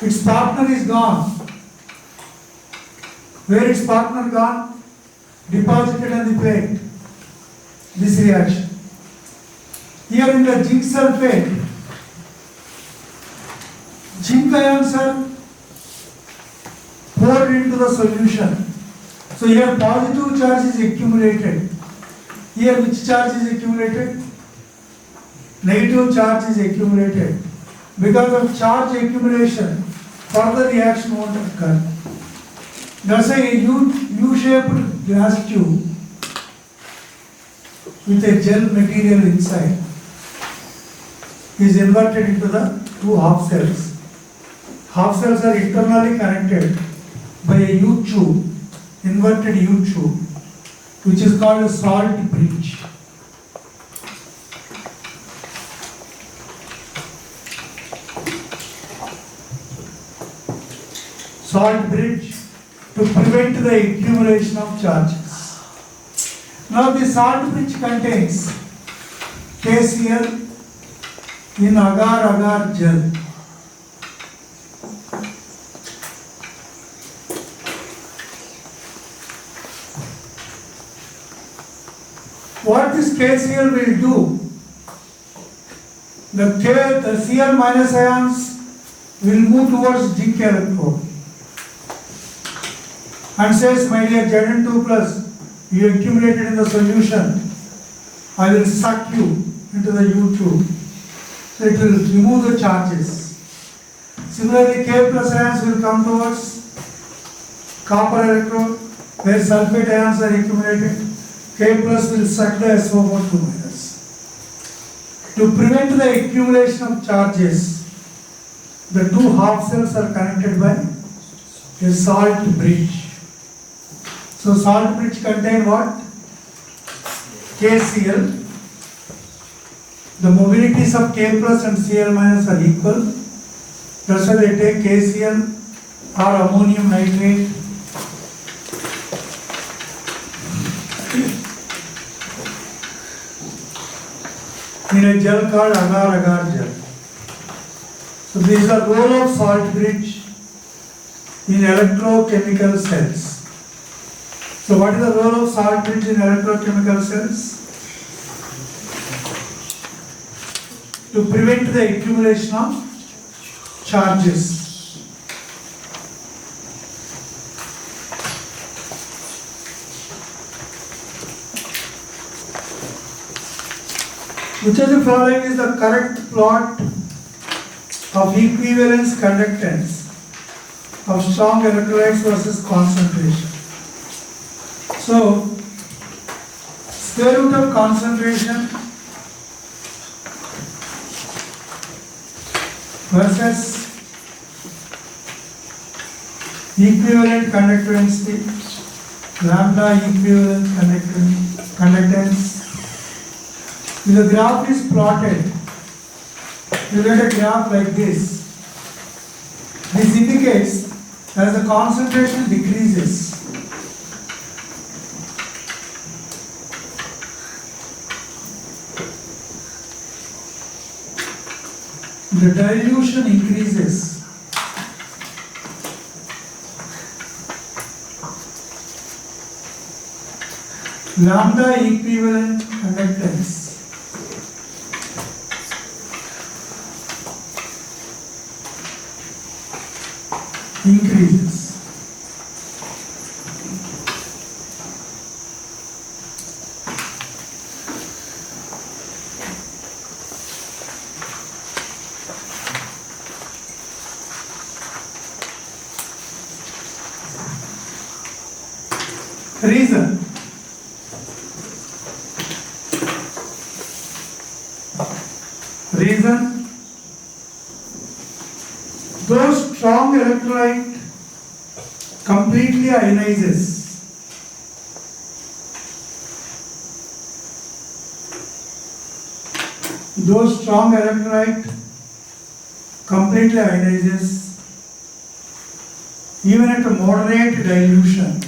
Its partner is gone. Where its partner gone? Deposited on the plate. This reaction. Here in the zinc sulfate, zinc ions are poured into the solution. So here positive charge is accumulated. Here which charge is accumulated? Negative charge is accumulated. Because of charge accumulation, further reaction won't occur. That's why a U-shaped glass tube with a gel material inside is inverted into the two half cells. Half cells are internally connected by a U-tube, inverted U-tube, which is called a salt bridge. Salt bridge to prevent the accumulation of charges. Now the salt bridge contains KCl in agar-agar gel. What this KCl will do, the Cl minus ions will move towards zinc electrode and says, my dear Zn2 plus, you accumulated in the solution, I will suck you into the U-tube. So it will remove the charges. Similarly, K plus ions will come towards copper electrode, where sulfate ions are accumulated. K plus will suck the SO4 2 minus. To prevent the accumulation of charges, the two half cells are connected by a salt bridge. So salt bridge contain what? KCl. The mobilities of K plus and Cl minus are equal. That's why they take KCl or ammonium nitrate. In a gel called agar-agar gel. So this is the role of salt bridge in electrochemical cells. So what is the role of salt bridge in electrochemical cells? To prevent the accumulation of charges. Which of the following is the correct plot of equivalence conductance of strong electrolytes versus concentration? So, square root of concentration versus equivalent conductance, lambda equivalent conductance. If the graph is plotted, you get a graph like this. This indicates as the concentration decreases, the dilution increases. Lambda equivalent conductance increases. Reason. Those strong electrolyte completely ionizes. Those strong electrolyte completely ionizes even at a moderate dilution.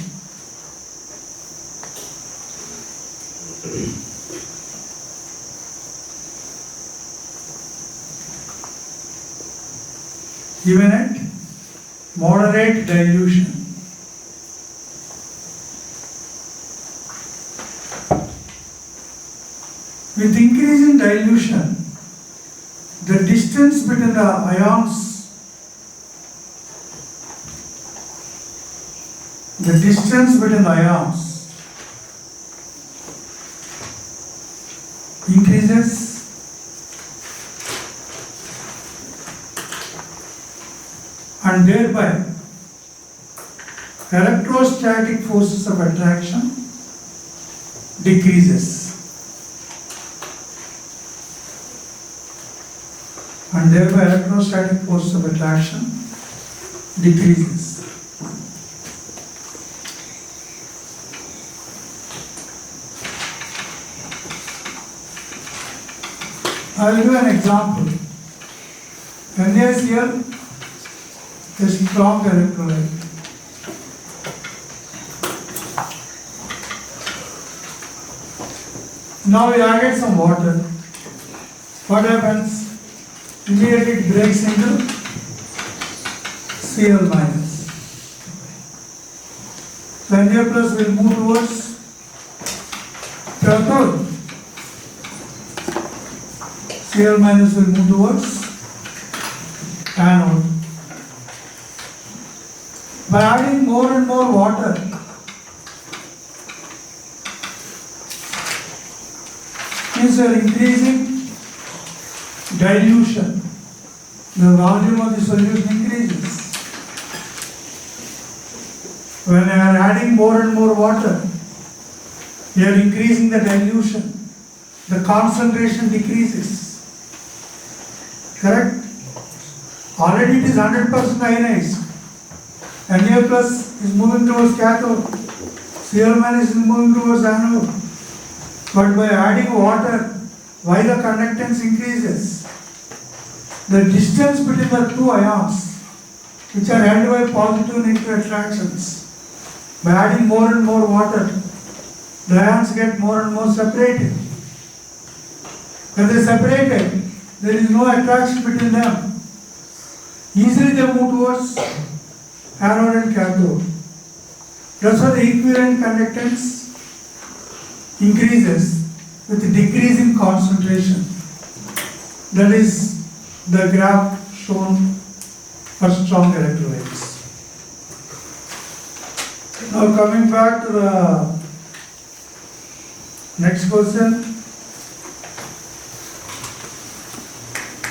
Even at moderate dilution. With increase in dilution, the distance between the ions the distance between the ions increases and thereby electrostatic forces of attraction decreases. And thereby electrostatic force of attraction decreases. I will give an example. NaCl is strong electrolyte. Now we added some water. What happens? Immediately it breaks into Cl minus. So Na plus will move towards cathode. Cl minus will move towards anode. By adding more and more water, means you are increasing dilution. The volume of the solution increases. When you are adding more and more water, you are increasing the dilution. The concentration decreases. Correct? Already it is 100% ionized. Na plus is moving towards cathode. Cl minus is moving towards anode. But by adding water, why the conductance increases? The distance between the two ions, which are held by positive and negative attractions, by adding more and more water, the ions get more and more separated. When they are separated, there is no attraction between them. Easily they move towards anode and cathode. That's why the equivalent conductance increases with decreasing concentration. That is the graph shown for strong electrolytes. Now coming back to the next question.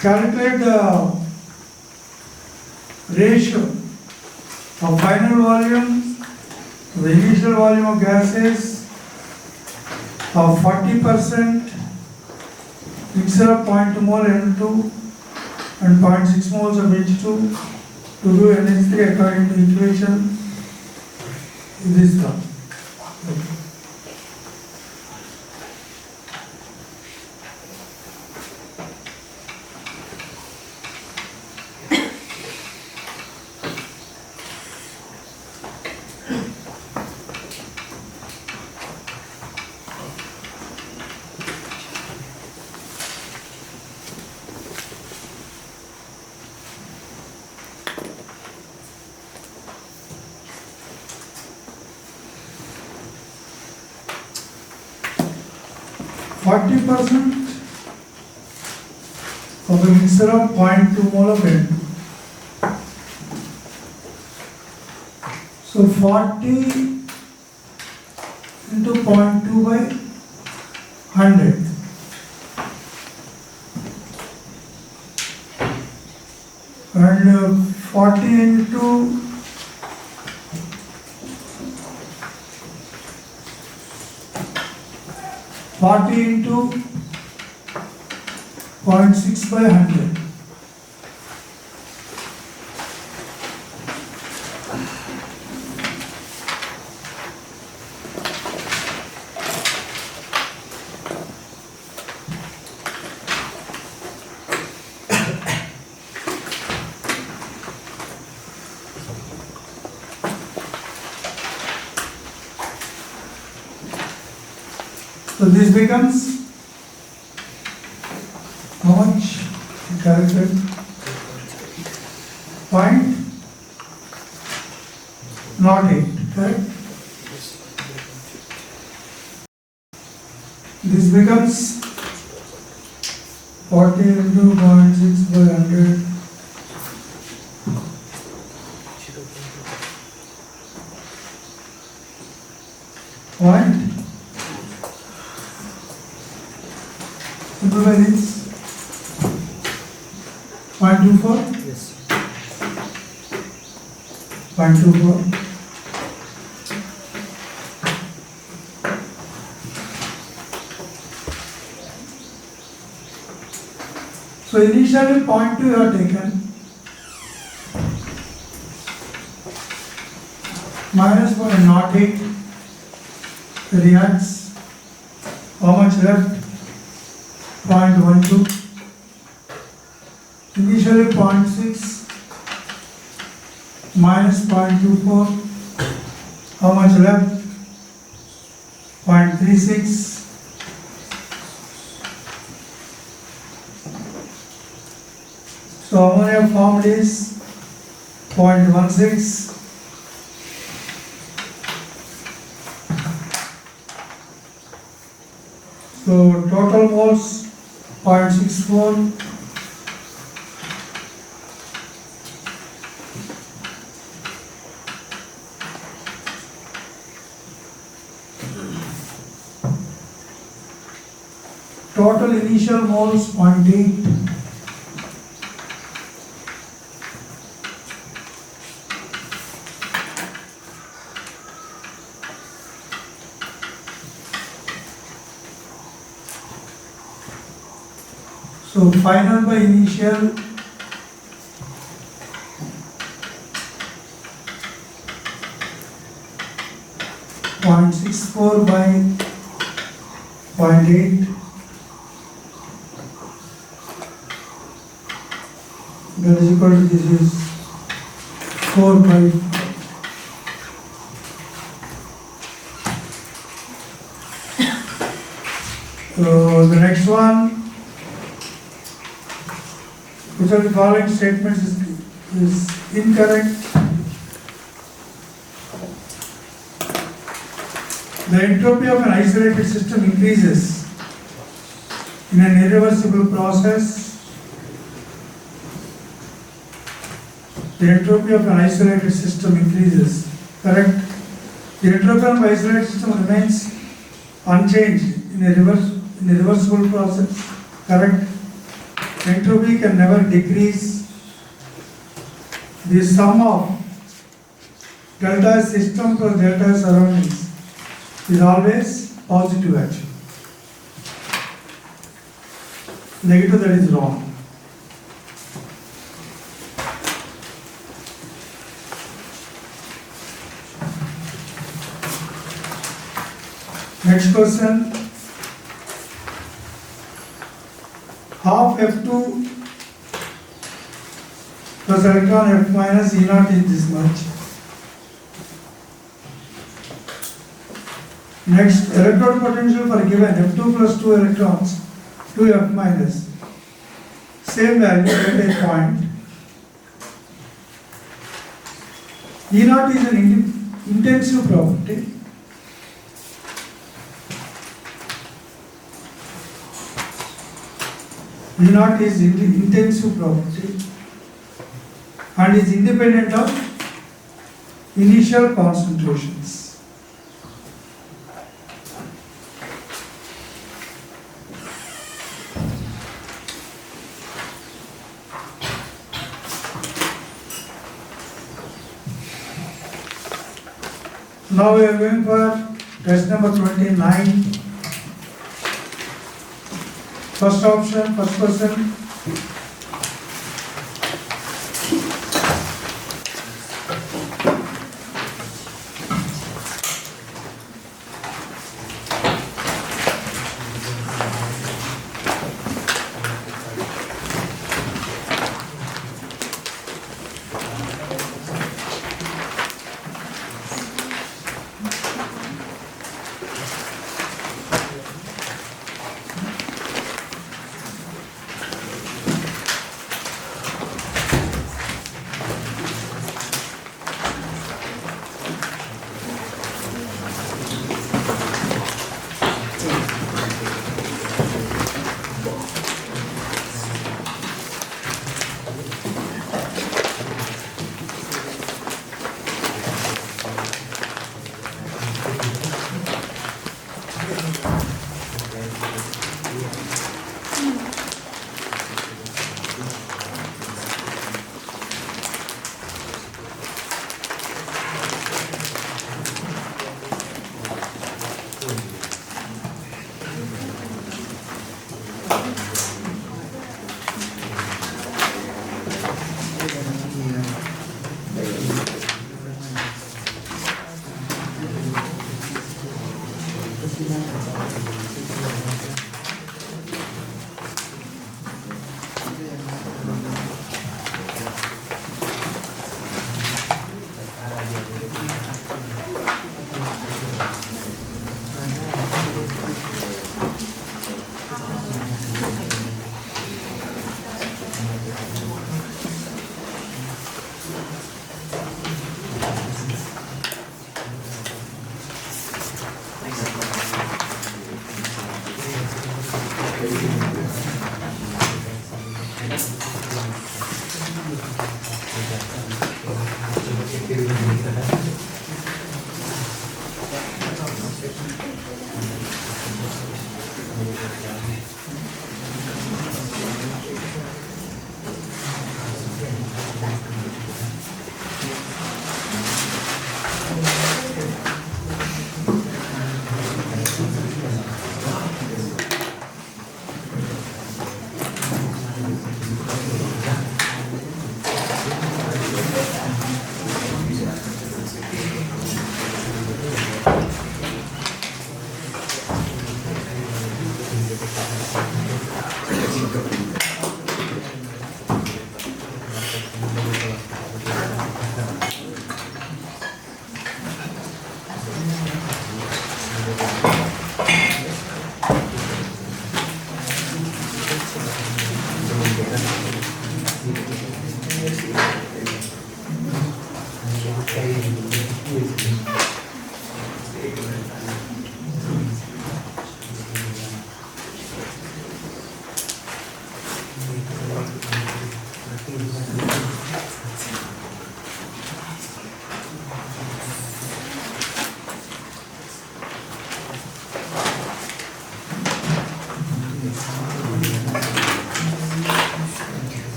Calculate the ratio of final volume to the initial volume of gases of 40% mixture of 0.2 mole N2 and 0.6 moles of H2 to do NH3 according to equation in this one. 40% of a mixture of 0.2 mole of N2. So 40 into 0.2 by 100. And 40 into 40 into 0.6 by 100. So this becomes how much? Calculate. Point not 8, correct? This becomes 40 into 0.6 by 100. point. Simplify this. 0.24. Yes. 0.24. So initially 0.2 you have taken, minus 0.08 reacts, how much left? 0.12. Initially 0.6 minus 0.24, how much left? 0.36. So ammonia formed is 0.16. So total moles 0.64. Total initial moles 0.8. So final by initial 0.64 by 0.8, that is equal to this is 4 by 5. So the next one, which of the following statements is incorrect? The entropy of an isolated system increases in an irreversible process. The entropy of an isolated system increases. Correct? The entropy of an isolated system remains unchanged in a reversible process. Correct? Entropy can never decrease. The sum of delta system plus delta surroundings is always positive actually. Negative, that is wrong. Next question. Half F2 plus electron F minus E naught is this much. Next, electrode potential for given F2 plus 2 electrons, 2 F minus. Same value at a point. E naught is an intensive property. E naught is intensive property and is independent of initial concentrations. Now we are going for test number 29. First option, first question.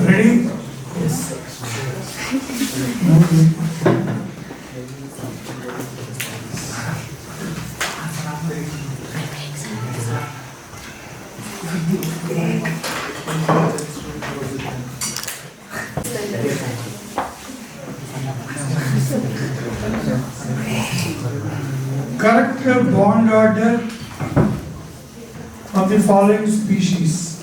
Ready? Correct the bond order of the following species.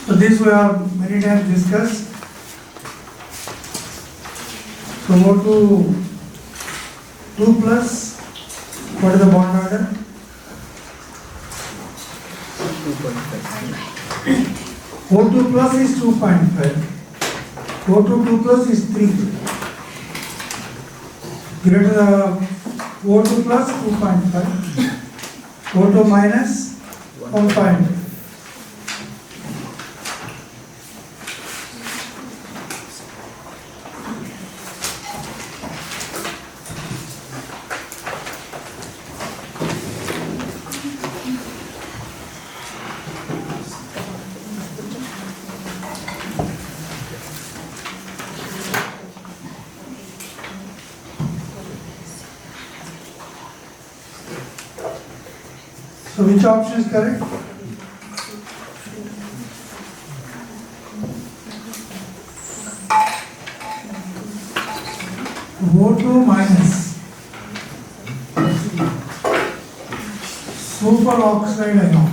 So this we have many times discussed. So go to 2 plus, what is the bond order? 2.5. O2 plus is 2.5. O2 2 plus is 3. Greater than O2 plus 2.5. O2 minus 1.5. So which option is correct? O2 minus superoxide ion.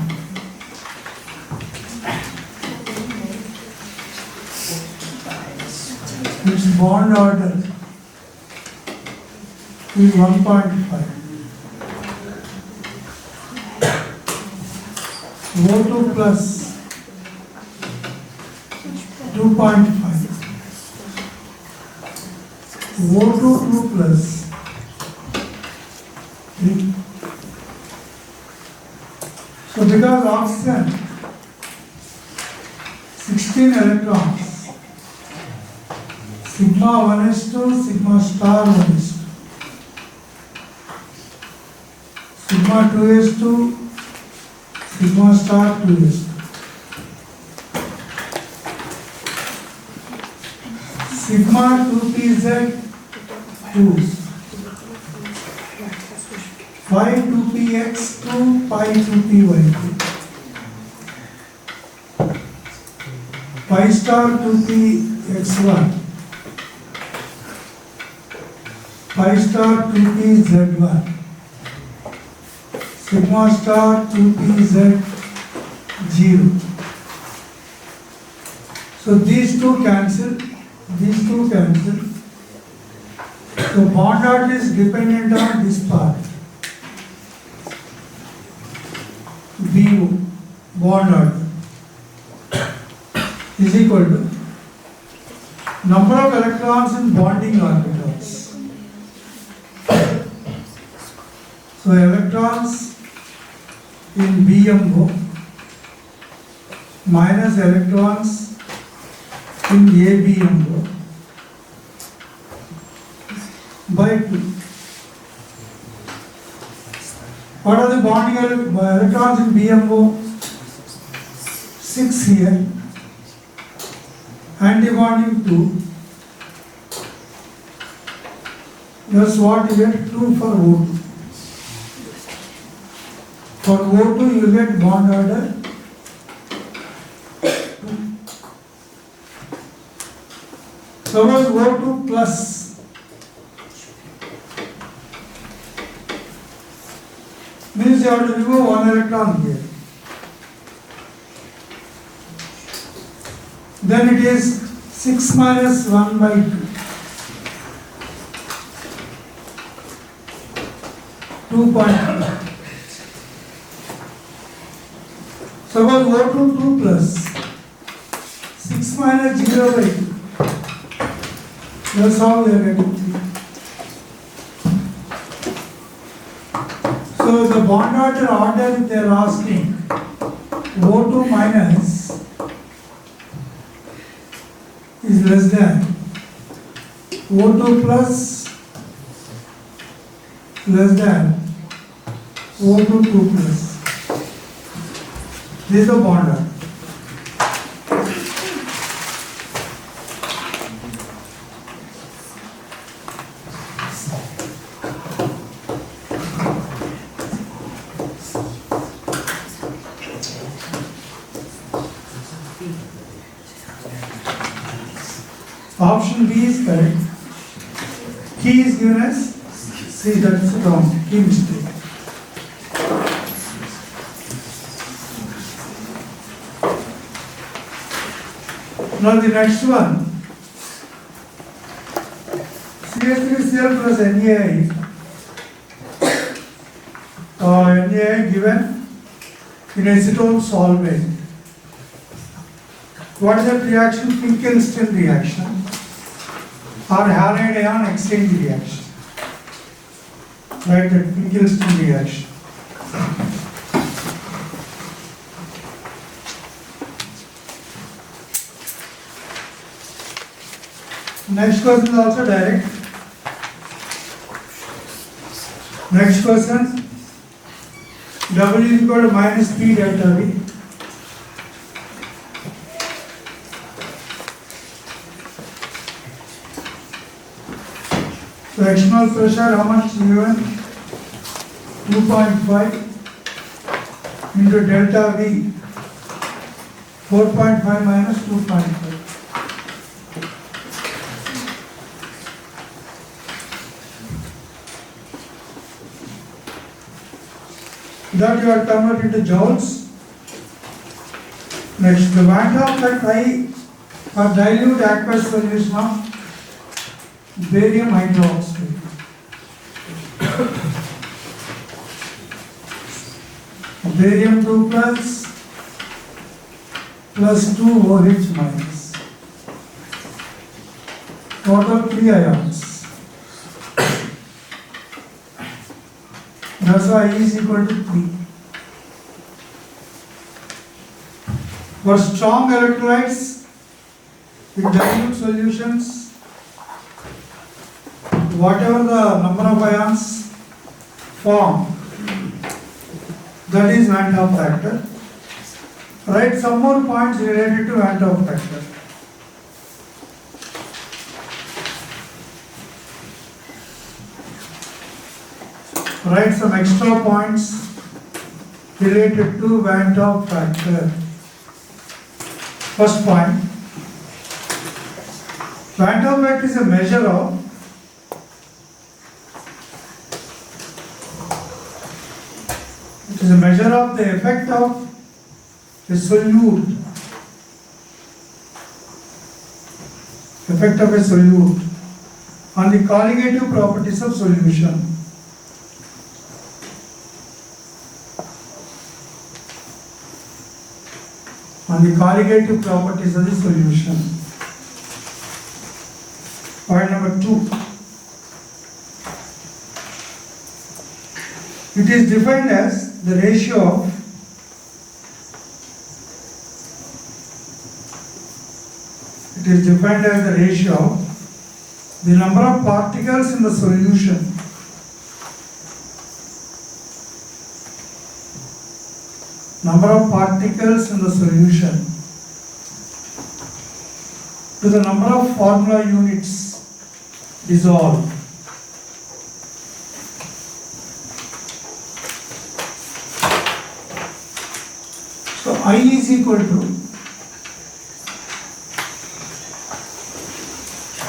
Its bond order is 1.5. O2 plus 2.5. O2 2 plus 3. So because oxygen 16 electrons, sigma 1s2, sigma star 1s2, sigma 2s2, sigma star 2s2. Sigma 2pz 2s. Phi 2px2, pi 2py2. Pi star 2px1. Pi star 2pz1. Sigma star 2pz 0. So these two cancel. These two cancel. So bond order is dependent on this part. BO, bond order, is equal to number of electrons in bonding orbitals. So electrons in BMO minus electrons in ABMO by 2. What are the bonding electrons in BMO? 6 here. Antibonding 2. That's what you get 2 for O2. For O2 you get bond order 2. Suppose O2 plus means you have to remove 1 electron here. Then it is 6 minus 1 by 2. 2.2. Suppose O2 2 plus 6 minus 0 by 2. That's how we are getting 3. So the bond order they are asking O2 minus is less than O2 plus less than O2 2 plus. This is the bond order. Option B is correct. Key is given as C. That's wrong. Key mistake. Now the next one. CH3Cl plus NaI. NaI given in acetone solvent. What is that reaction? Finkelstein reaction. or halide ion exchange reaction. Right, that Michelson reaction. Next question is also direct. Next question, W is equal to minus P delta V. So external pressure, how much is given? 2.5 into delta V, 4.5 minus 2.5. That you are converted into joules. Next, the Van Hoff effect I for dilute aqueous solution of barium hydroxide. Barium 2 plus 2 OH minus. Total 3 ions. That's why I is equal to 3. For strong electrolytes with dilute solutions, whatever the number of ions formed, that is Van Hoff factor. Write some more points related to Van Hoff factor. Write some extra points related to Van Hoff factor. First point, Van Hoff factor is a measure of the effect of a solute, on the colligative properties of solution. On the colligative properties of the solution. Point number 2. It is defined as the ratio of the number of particles in the solution to the number of formula units dissolved. So I is equal to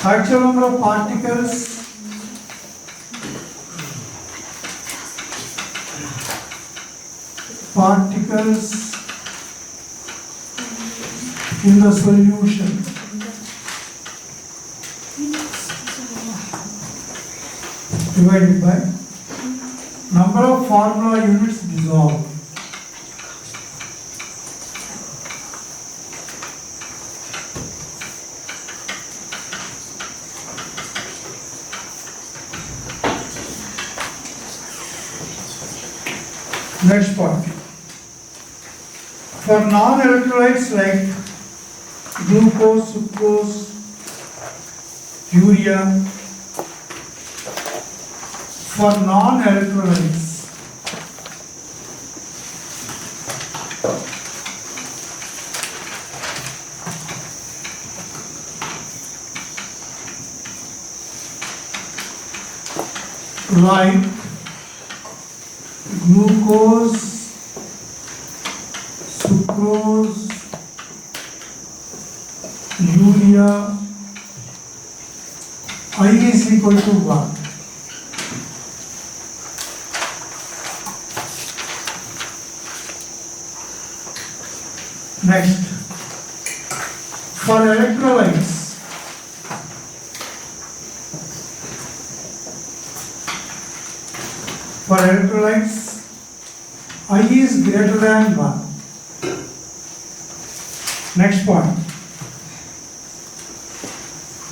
actual number of particles in the solution divided by number of formula units dissolved. Next point. For non-electrolytes like glucose, sucrose, urea, for non-electrolytes, like glucose, sucrose, urea, I is equal to 1. Next, for electrolytes, I is greater than 1. Next point,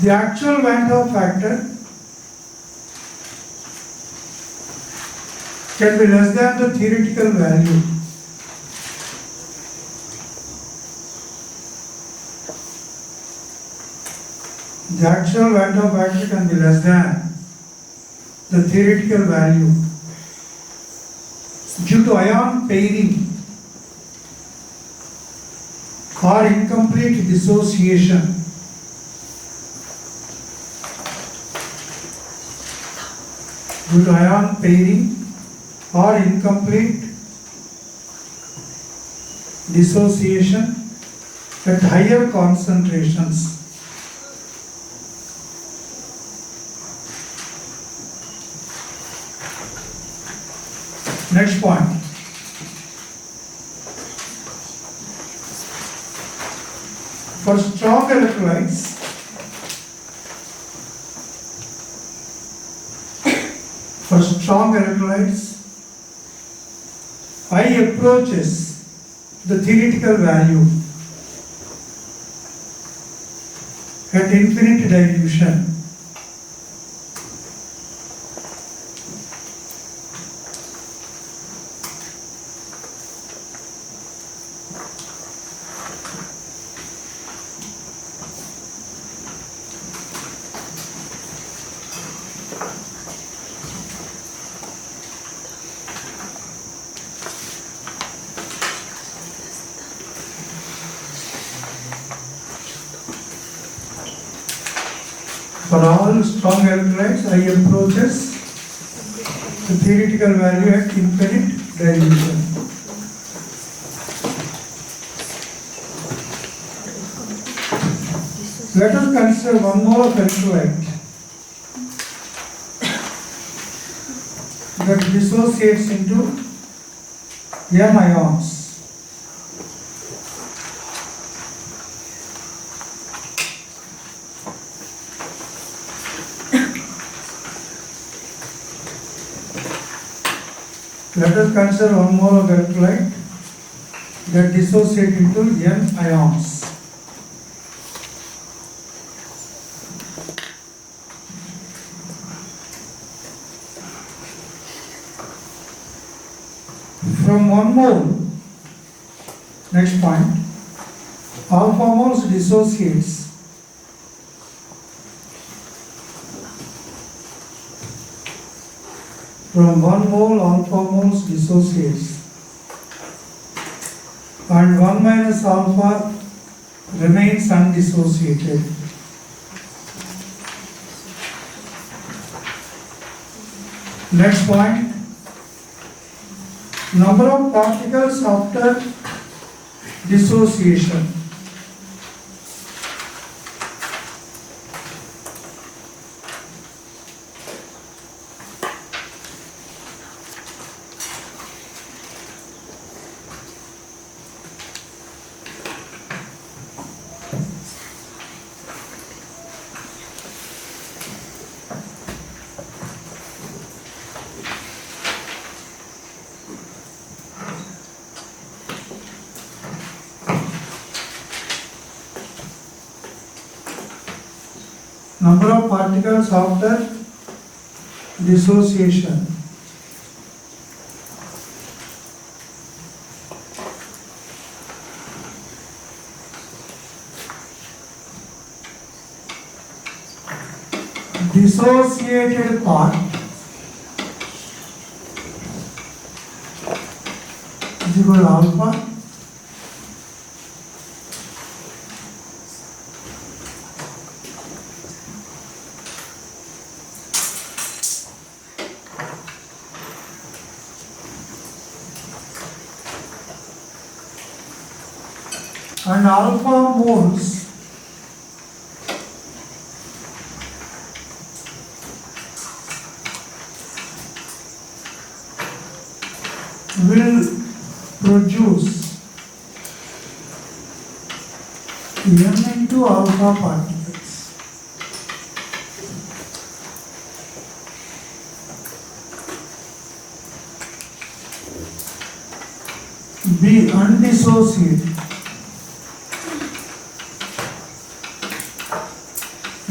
The actual Van Hoff factor can be less than the theoretical value. The actual Van Hoff factor can be less than the theoretical value due to ion pairing or incomplete dissociation. Due to ion pairing or incomplete dissociation at higher concentrations. Next point. For strong electrolytes, I approaches the theoretical value at infinite dilution. For all strong electrolytes, I approaches the theoretical value at infinite dilution. Let us consider one more of electrolyte that dissociates into M ions. Let us consider one more of electrolyte that dissociate into N ions. From 1 mole, next point, alpha moles dissociates from 1 mole alpha moles dissociates and 1 minus alpha remains undissociated. Next point, number of particles after dissociation. Number of particles after dissociation. Dissociated part is equal to alpha and alpha moles will produce n into alpha particles. Be undissociated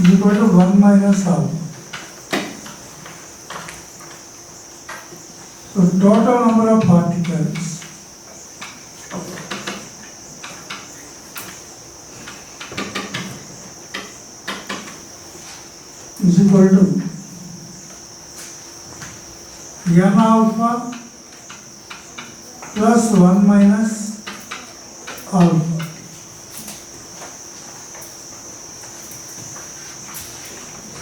is equal to 1 minus alpha. So total number of particles is equal to n alpha plus 1 minus alpha.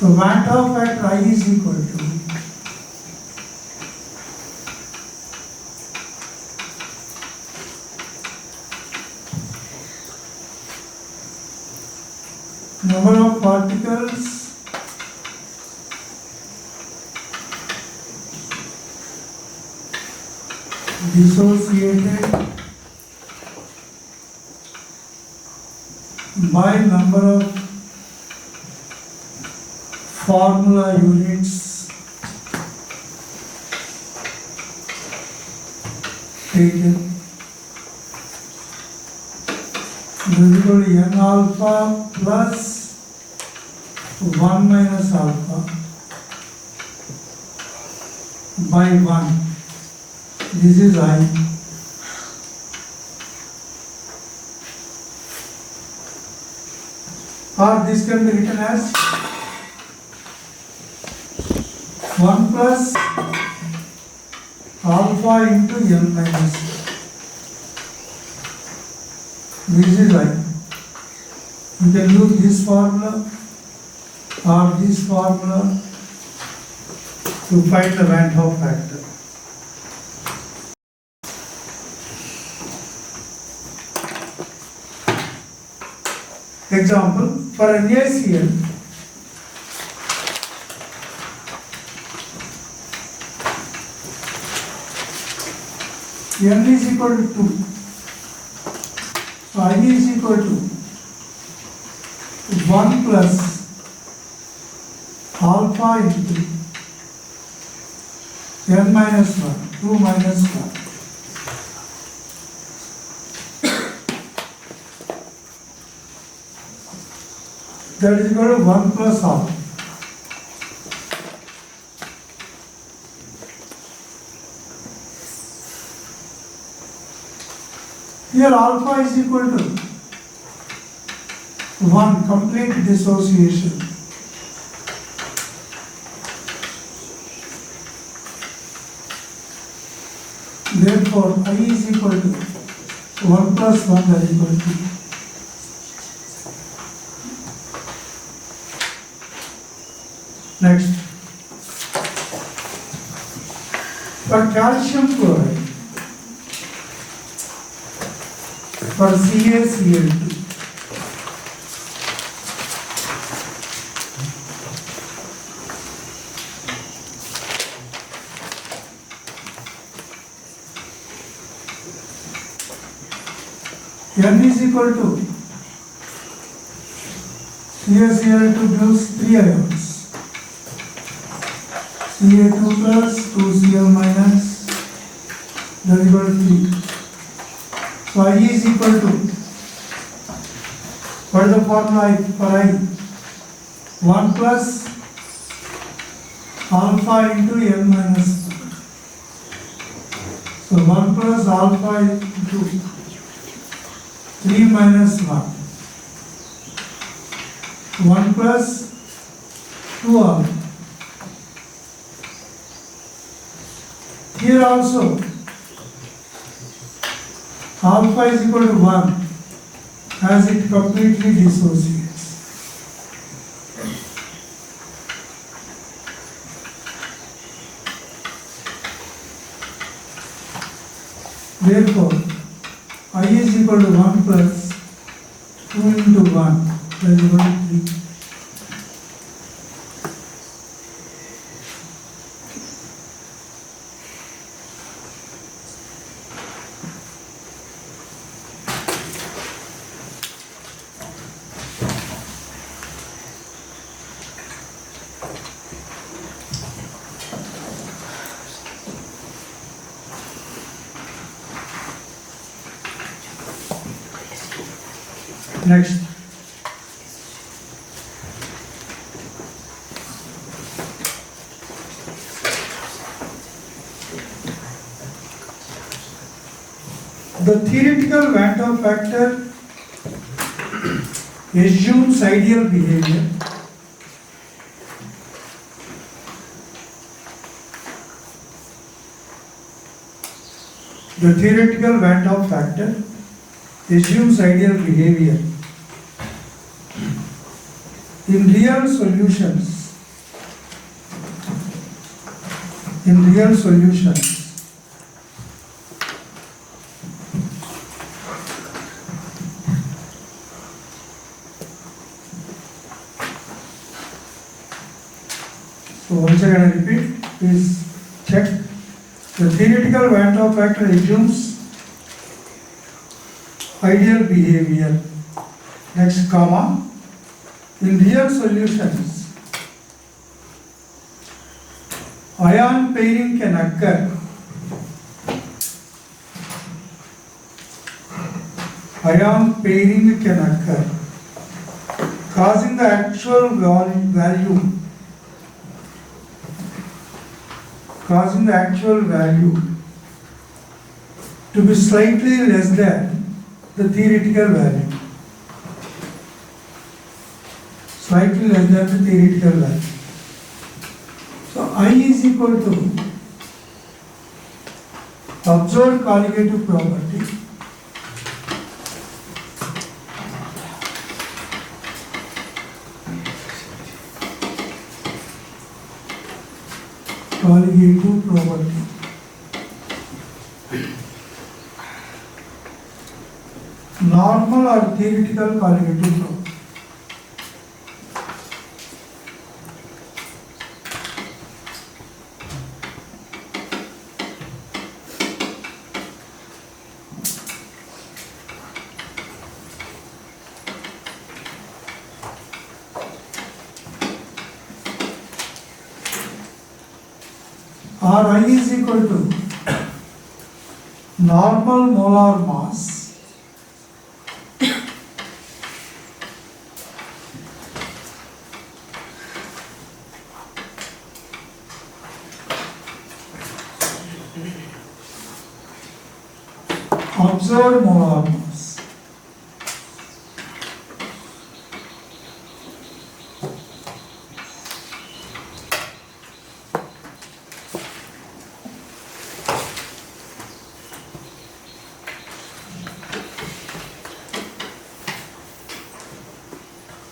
So Van 't Hoff factor I is equal to number of particles dissociated by number of formula units taken is equal to n alpha plus 1 minus alpha by 1. This is I. Or this can be written as 1 plus alpha into n minus 1. This is I. You can use this formula or this formula to find the Van 't Hoff factor. Example, for NaCl, n is equal to 2. So I is equal to 1 plus alpha into n minus 1, 2 minus 1. That is equal to 1 plus alpha. Here alpha is equal to 1, complete dissociation. Therefore, I is equal to 1 plus 1, that is equal to 2. Next, for calcium chloride, for CaCl2, n is equal to CaCl2 gives 3 ions. Ca2 plus 2Cl minus, that is equal to 3. So I is equal to, what is the formula for I? 1 plus alpha into n minus 1. So 1 plus alpha into 3 minus 1. 1 plus 2 alpha. Here also, alpha is equal to 1 as it completely dissociates. Therefore, I is equal to 1 plus 2 into 1, that is equal to 3. Next, The theoretical Van der factor assumes ideal behavior. The theoretical Van der factor assumes ideal behavior. In real solutions, so once again I repeat, please check. The theoretical Van der factor assumes ideal behavior. Next comma. In real solutions, ion pairing can occur. Ion pairing can occur, causing the actual value to be slightly less than the theoretical value. Slightly less than the theoretical value. So I is equal to observed colligative property normal or theoretical colligative property. Or I is equal to normal molar mass observed molar mass.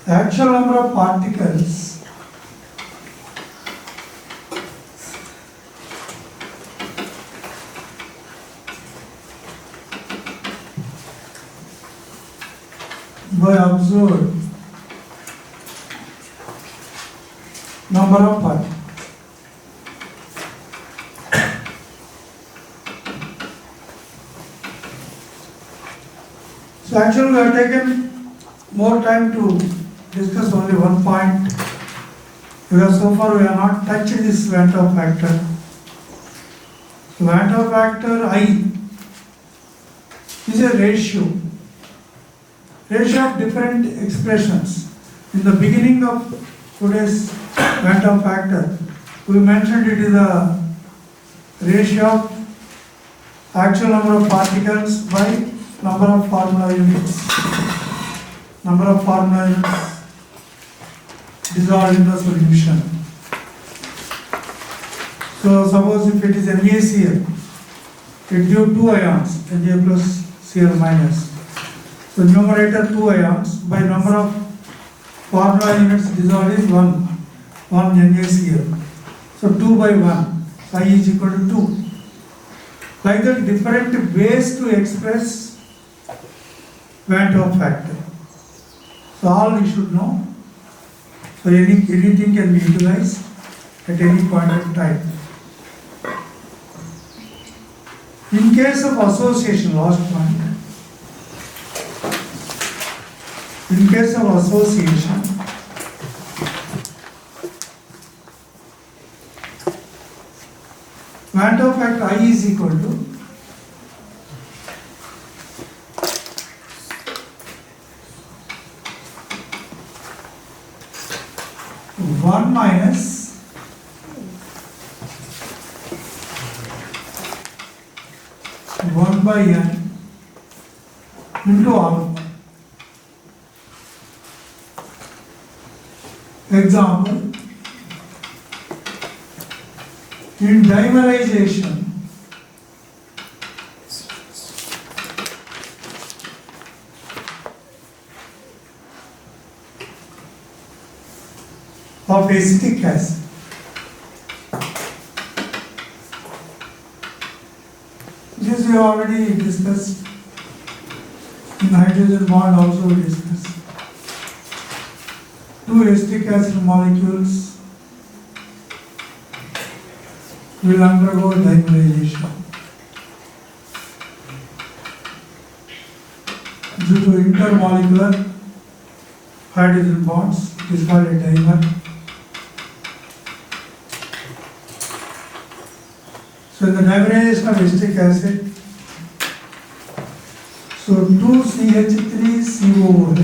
The actual number of particles by observed number of particles. So actually we have taken more time to discuss only one point, because so far we have not touched this Van der factor. So Van der factor I is a ratio of different expressions. In the beginning of today's Van der factor, we mentioned it is a ratio of actual number of particles by number of formula units. Number of formula units dissolved in the solution. So suppose if it is NaCl, it gives 2 ions, Na plus Cl minus. So numerator 2 ions by number of formula units dissolved is 1 NaCl. So 2 by 1, I is equal to 2. Like that, different ways to express Van der factor. So all we should know. So anything can be utilized at any point of time. In case of association, last point. In case of association, Van der factor I is equal to one minus one by n into alpha. Example, in dimerization, of acetic acid, this we already discussed. In hydrogen bond also we discussed. Two acetic acid molecules will undergo dimerization. Due to intermolecular hydrogen bonds, it is called a dimer. So in the dimerization of acetic acid, so 2CH3COOH,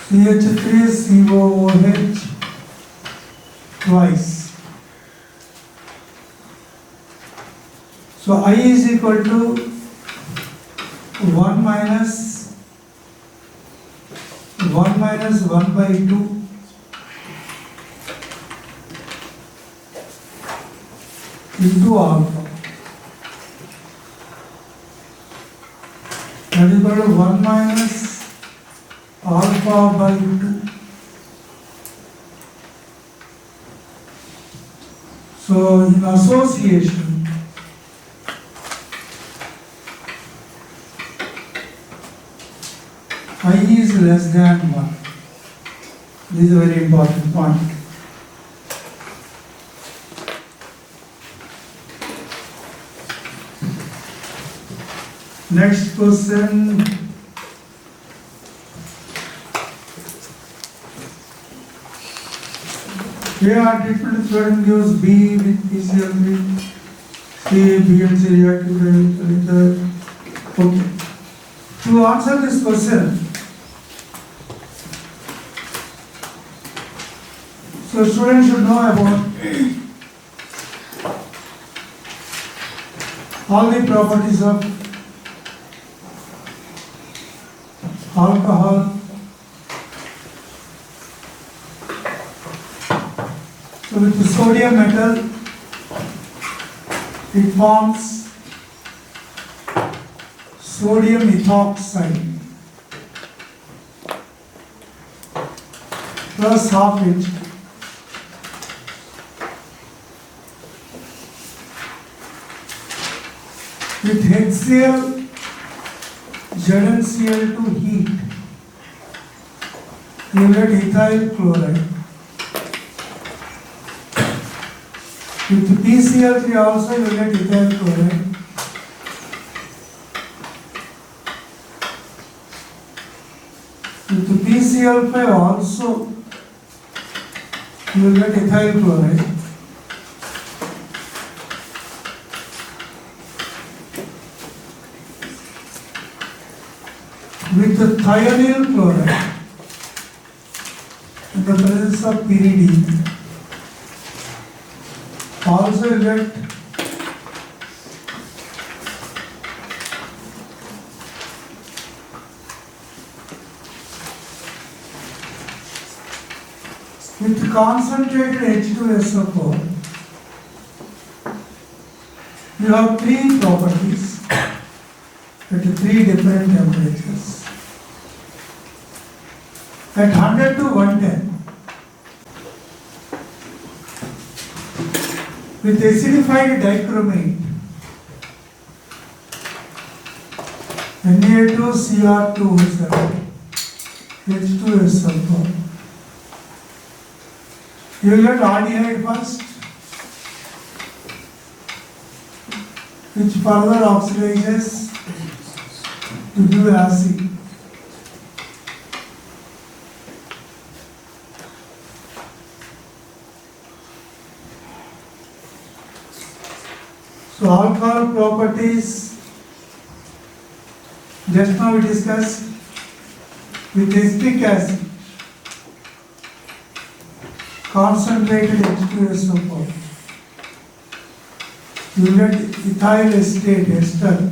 CH3COOH twice. So I is equal to 1 minus 1 by 2 into alpha. That is equal to 1 minus alpha by 2. So in association, I is less than 1. This is a very important point. Next question. Here treatment student gives B with PCl3, C, B and C reactive with okay. To answer this question, so students should know about all the properties of alcohol. So with the sodium metal, it forms sodium ethoxide plus half H. With HCl, ZnCl2 heat, you get ethyl chloride. With PCl3 also you get ethyl chloride. With PCl5 also you will get ethyl chloride. With the thionyl chloride, in the presence of pyridine, also you get with concentrated H2SO4, you have three properties at three different temperatures. At 100 to 110, with acidified dichromate, Na2Cr2O7, H2SO4. You will get aldehyde first, which further oxidizes to give acid. So alcohol properties, just now we discussed. With acetic acid, concentrated H2SO4. you will get ethyl acetate, ester.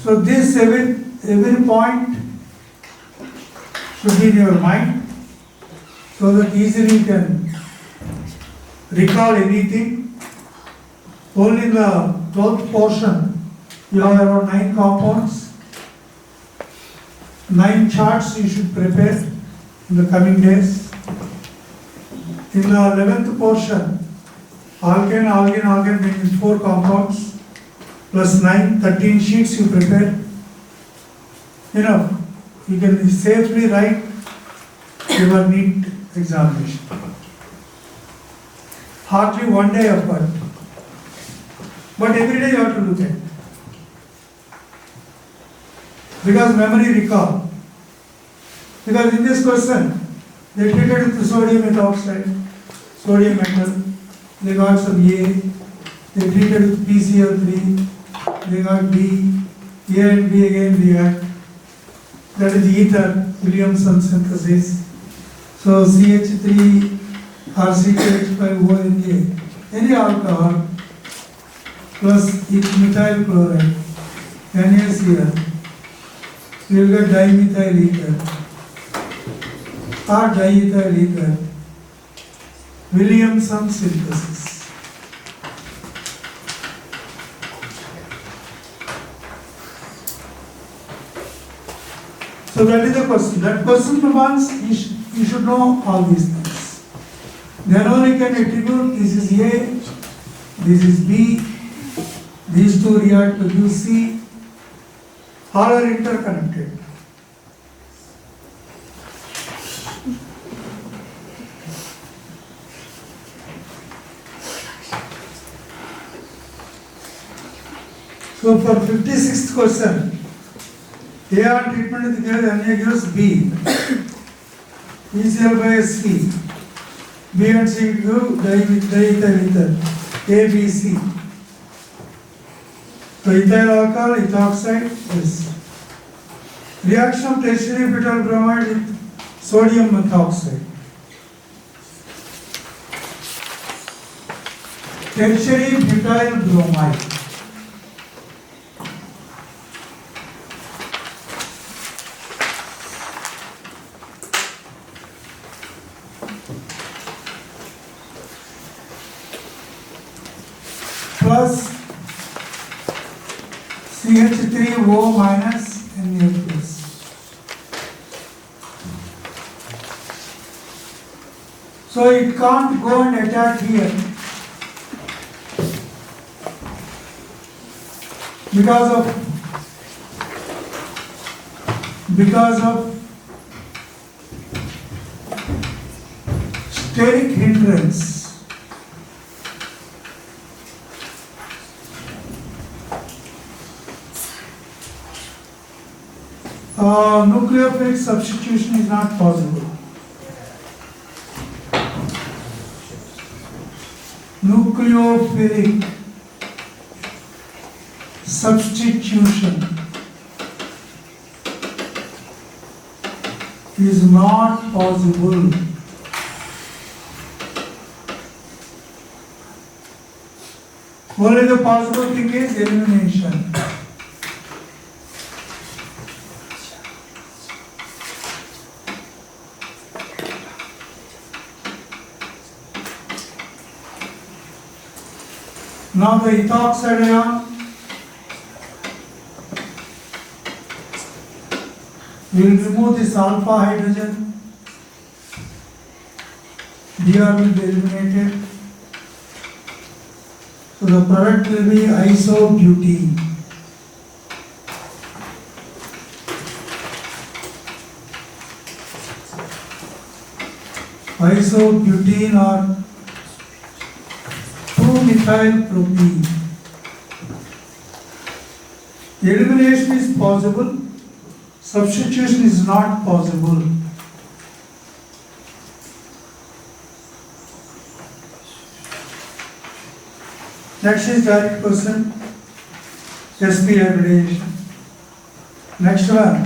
So this every point should be in your mind so that easily you can recall anything. Only in the 12th portion you have around 9 compounds, 9 charts you should prepare in the coming days. In the 11th portion, alkane, alkene, alkane means 4 compounds plus 9, 13 sheets you prepare. Enough. You can safely write your NEET examination. Hardly one day effort. But every day you have to look at it. Because memory recall. Because in this question, they treated with sodium methoxide, sodium metal, they got some A, they treated with PCl3, they got B, A and B again they got, that is ether, Williamson synthesis. So CH3 or CH5ONA, any alcohol plus methyl chloride, NaCl, you will get dimethyl ether or diethyl ether, Williamson synthesis. So that is the question. That question once you should know all these things. Then only can attribute this is A, this is B, these two react to give C, all are interconnected. So for 56th question, A on treatment is given, Na gives B. ECl by C. B and C give diethyl ether. A, B, C. So ethyl alcohol, ethoxide, yes. Reaction of tertiary butyl bromide with sodium methoxide. Tertiary butyl bromide. Plus CH3O minus Na plus. So it can't go and attack here because of steric hindrance. Nucleophilic substitution is not possible. Nucleophilic substitution is not possible. Only the possible thing is elimination. Now the ethoxide ion we will remove this alpha hydrogen, Br will be eliminated. So the product will be isobutene. Isobutene or 2-methyl propene. Elimination is possible, substitution is not possible. Next is direct question, SP hybridization. Next one,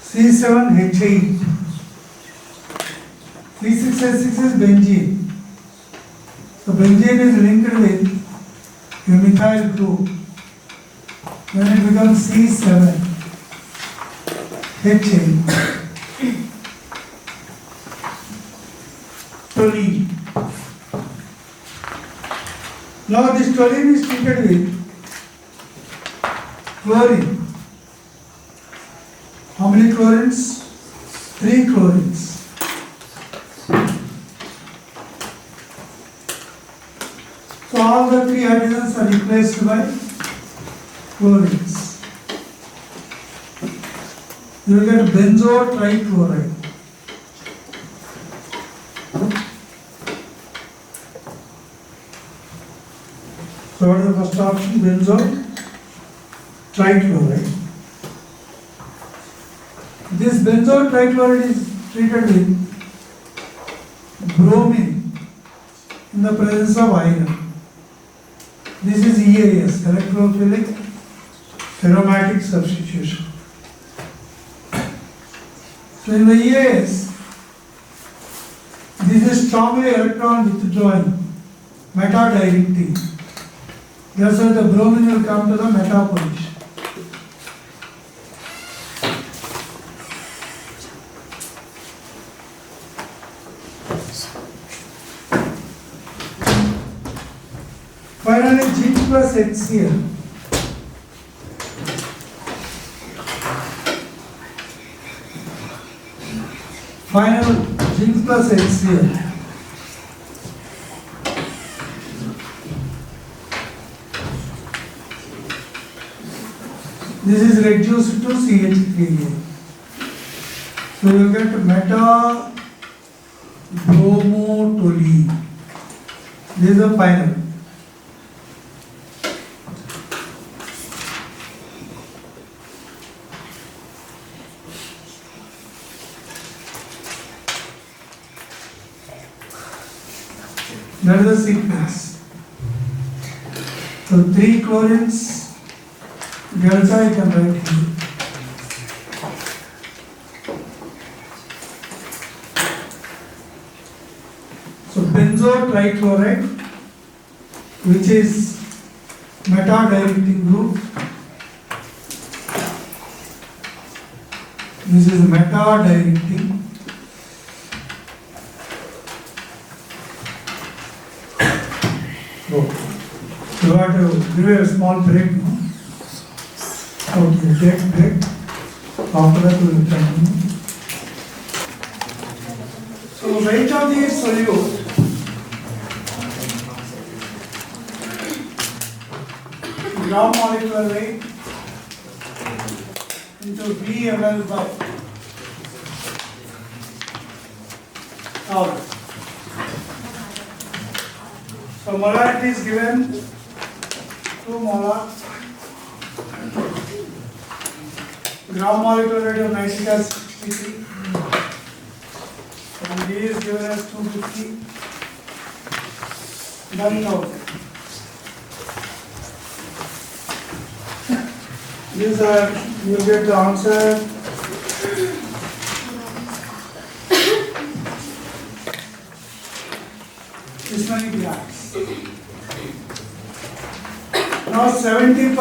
C7H8. C6H6 is benzene. So benzene is linked with a methyl group. Then it becomes C7H8. Toluene. Now this toluene is treated with chlorine. How many chlorines? 3 chlorines. So all the 3 hydrogens are replaced by chlorines. You will get benzo trichloride. So what is the first option? Benzo trichloride. This benzo trichloride is treated with bromine in the presence of iron. This is EAS, electrophilic aromatic substitution. So in the EAS, this is strongly electron withdrawing, meta-directing. That's why the bromine will come to the meta position. Finally, G plus HCl. Final G plus HCl. This is reduced to CH3A. So you get meta bromotoluene. This is the final. That is the sequence. So 3 chlorines, delta I can write here. So benzo trichloride, which is meta-directing group. This is meta-directing. You have to give a small break now. Okay, take break. After that we will continue. So weight of the solute gram molecular weight into V ml by hour. So molarity is given 2 molar. Gram molecular weight of nitric acid 63. And V is given as 250. 1000. These are, you get the answer. This many grams. Now 70%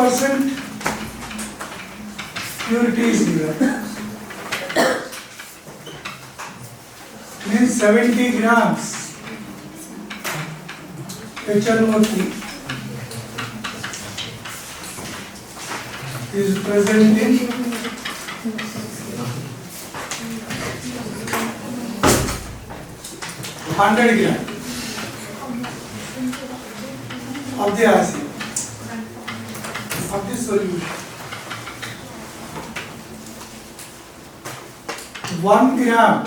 purity is given. Means 70 grams HNO3 is present in 100 grams of the acid, of the solution. 1 gram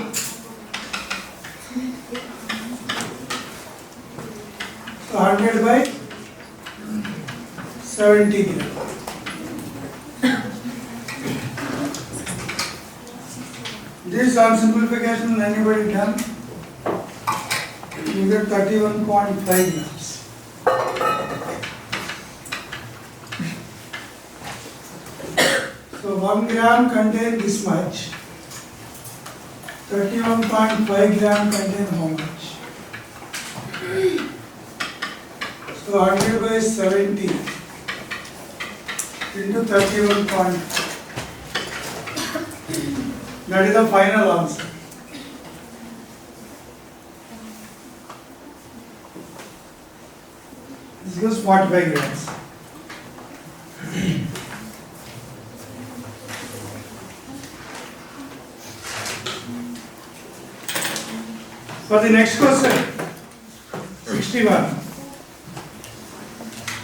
so 100 by 70 gram. This on simplification when anybody done, you get 31.5 grams. So 1 gram contains this much. 31.5 gram contain how much? So 100 by 70 into 31. That is the final answer. This gives 45 grams. For the next question, 61.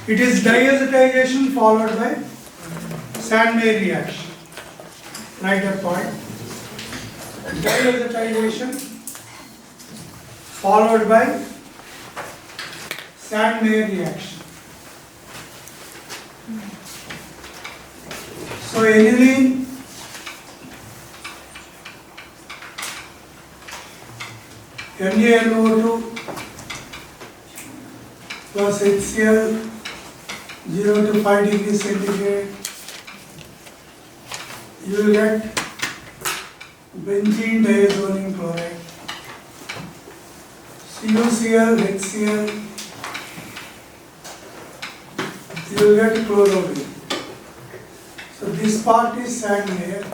It is diazotization followed by Sandmeyer reaction. Write a point. Diazotization followed by Sandmeyer reaction. So aniline NaNO2 plus HCl 0 to 5 degrees centigrade, you will get benzene diazonium chloride, CuCl, HCl, you will get chlorine. So this part is Sandmeyer.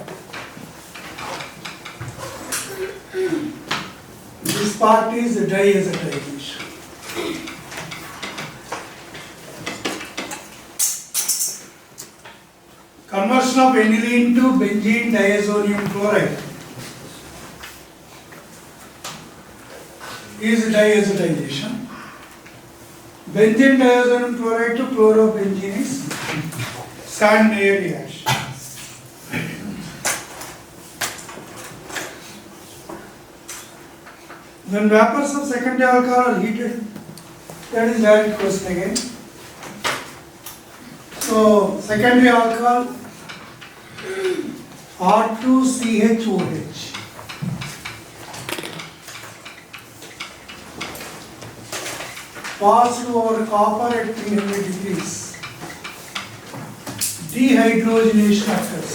This part is diazotization. Conversion of aniline to benzene diazonium chloride is diazotization. Benzene diazonium chloride to chlorobenzene is Sandmeyer reaction. When vapors of secondary alcohol are heated, that is direct question again. So secondary alcohol R2CHOH. Passed over copper at 300 degrees. Dehydrogenation occurs.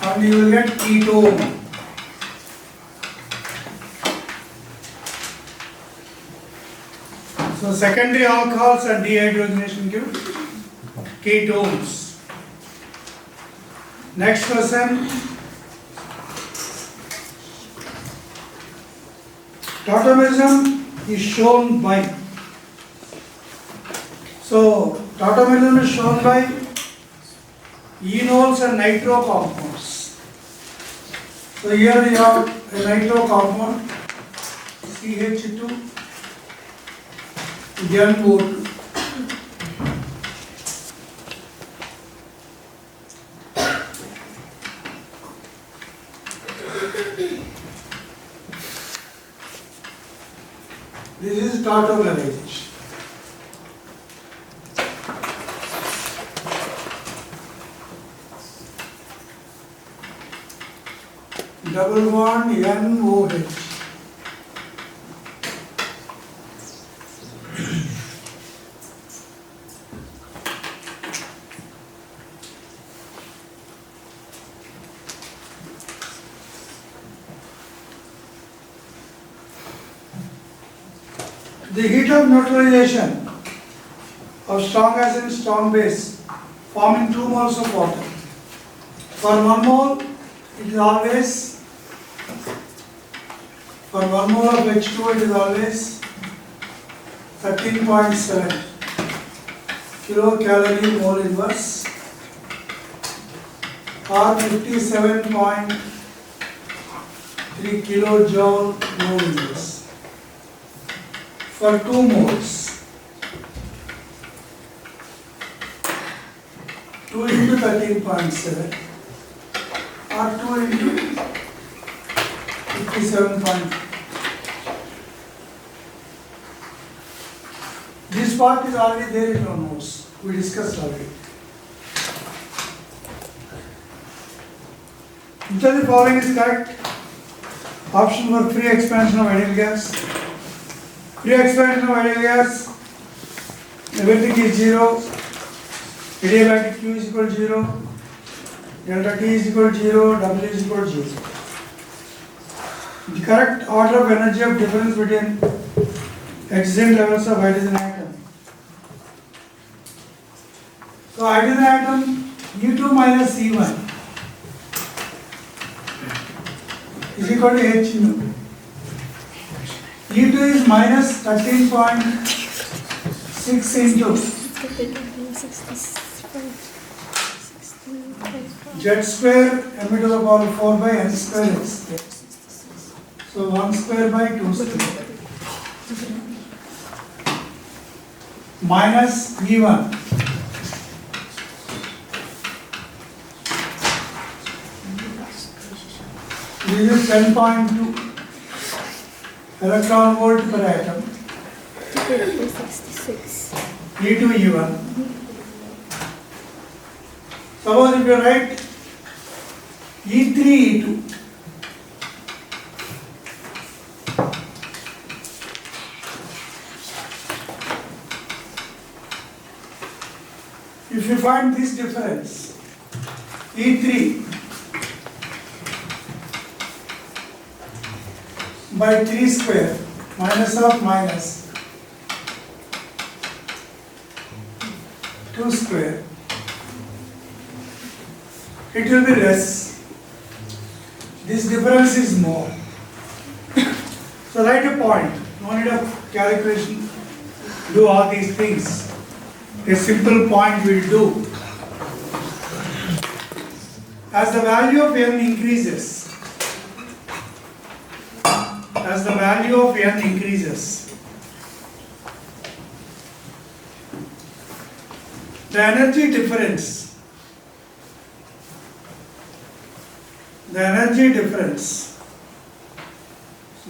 And you will get ketone. So secondary alcohols and dehydrogenation give ketones. Next question. Tautomerism is shown by. So tautomerism is shown by enols and nitro compounds. So here we have a nitro compound CH2 NO2. This is tautomerization. Double bond NOH. The heat of neutralization of strong acid and strong base forming 2 moles of water. For 1 mole, it is always, for 1 mole of H2, it is always 13.7 kilocalorie mole inverse or 57.3 kilojoule mole inverse. For 2 moles, 2 into 13.7 or 2 into 57. This part is already there in our notes. We discussed already. Which of the following is correct? Option for free expansion of ideal gas. Free expansion of ideal gas, everything is 0. Adiabatic Q is equal to 0. delta T is equal to 0, W is equal to 0. The correct order of energy of difference between adjacent levels of hydrogen atom. So hydrogen atom E2 minus E1 is equal to H nu. E2 is minus 13.6 into Z square m to the power 4 by n square x square. So 1 square by 2 square. Minus E1. This is 10.2 electron volt per atom. E2 E1. Suppose if you write E3 E2. If you find this difference, E3 by 3 square minus of minus 2 square, it will be less. This difference is more. So write a point, no need of calculation, do all these things. A simple point will do. As the value of n increases, the energy difference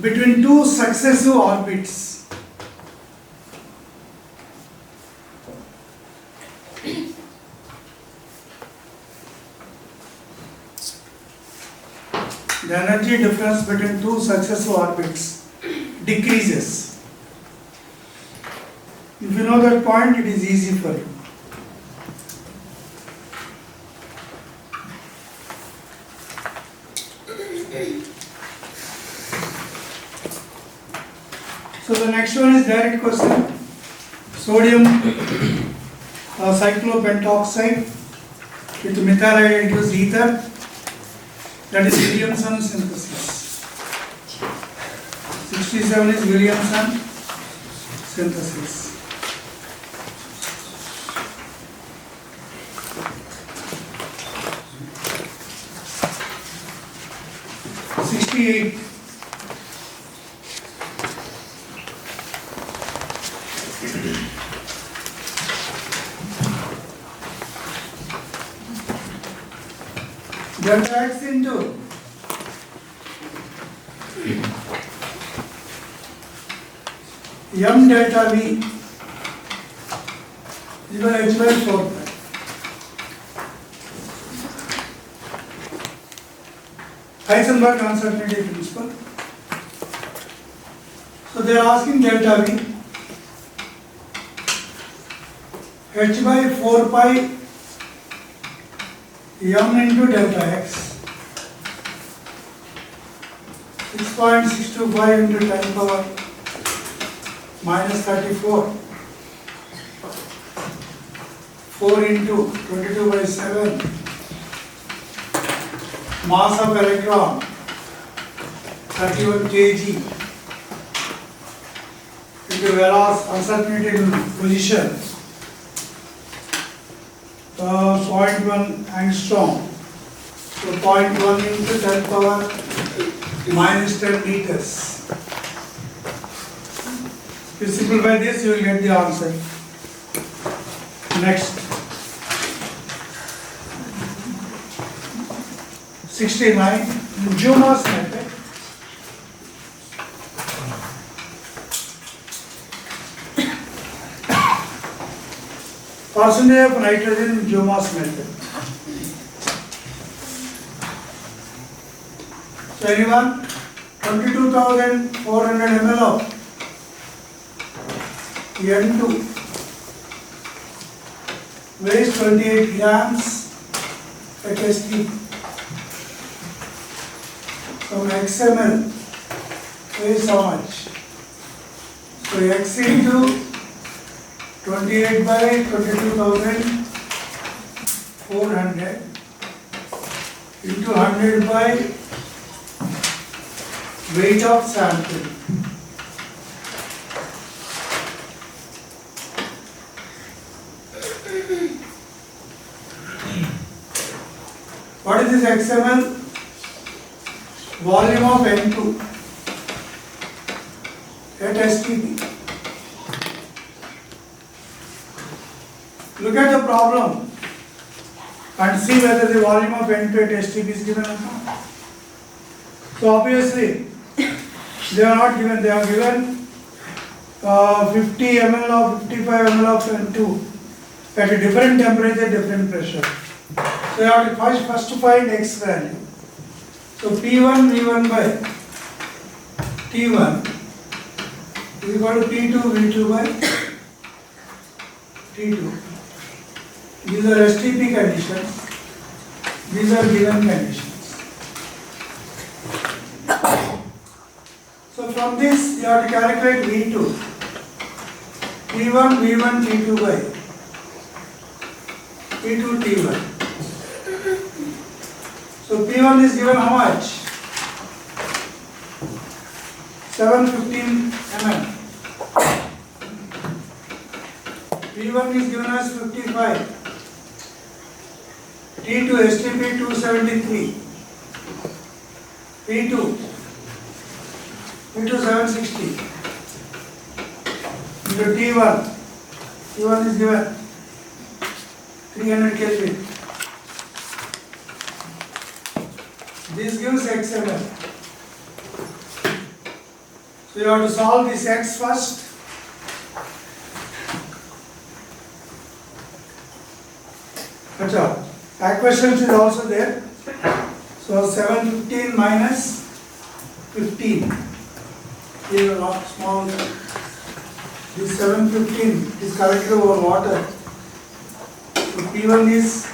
between two successive orbits decreases. If you know that point, it is easy for you. So the next one is direct question. Sodium cyclopentoxide with methyl iodide into ether. That is Williamson synthesis. 67 is Williamson synthesis. Delta X into M delta V equal H by 4 pi. Heisenberg uncertainty principle. So they are asking delta V H by 4 pi M into delta X 6.625 into 10 power minus 34 4 into 22 by 7 mass of electron 31 kg into velocity uncertainty in position 0.1 angstrom, so 0.1 into 10 power minus 10 meters. If you simplify this, you will get the answer. Next, 69, Juno's method. Percentage of nitrogen in Juno's method. So anyone? 22,400 ml of N2 weighs 28 grams at ST. From XML is how much? So X into 28 by 22,400 into 100 by weight of sample. What is this XML? Volume of N2 at STP. Look at the problem and see whether the volume of N2 at STP is given or not. So obviously, they are not given. They are given 50 ml of 55 ml of N2 at a different temperature, different pressure. So you have to first to find X value. So P1 V1 by T1 is equal to P2 V2 by T2. These are STP conditions. These are given conditions. So from this you have to calculate V2. P1 V1 T2 by P2 T1. So P1 is given how much? 715 mm. P1 is given as 55. T2 STP 273. P2 760. Into T1 is given 300 Kelvin. This gives XML. So you have to solve this X first. Equations is also there. So 715 minus 15. Here a lot small. This 715 is collected over water. So P1 is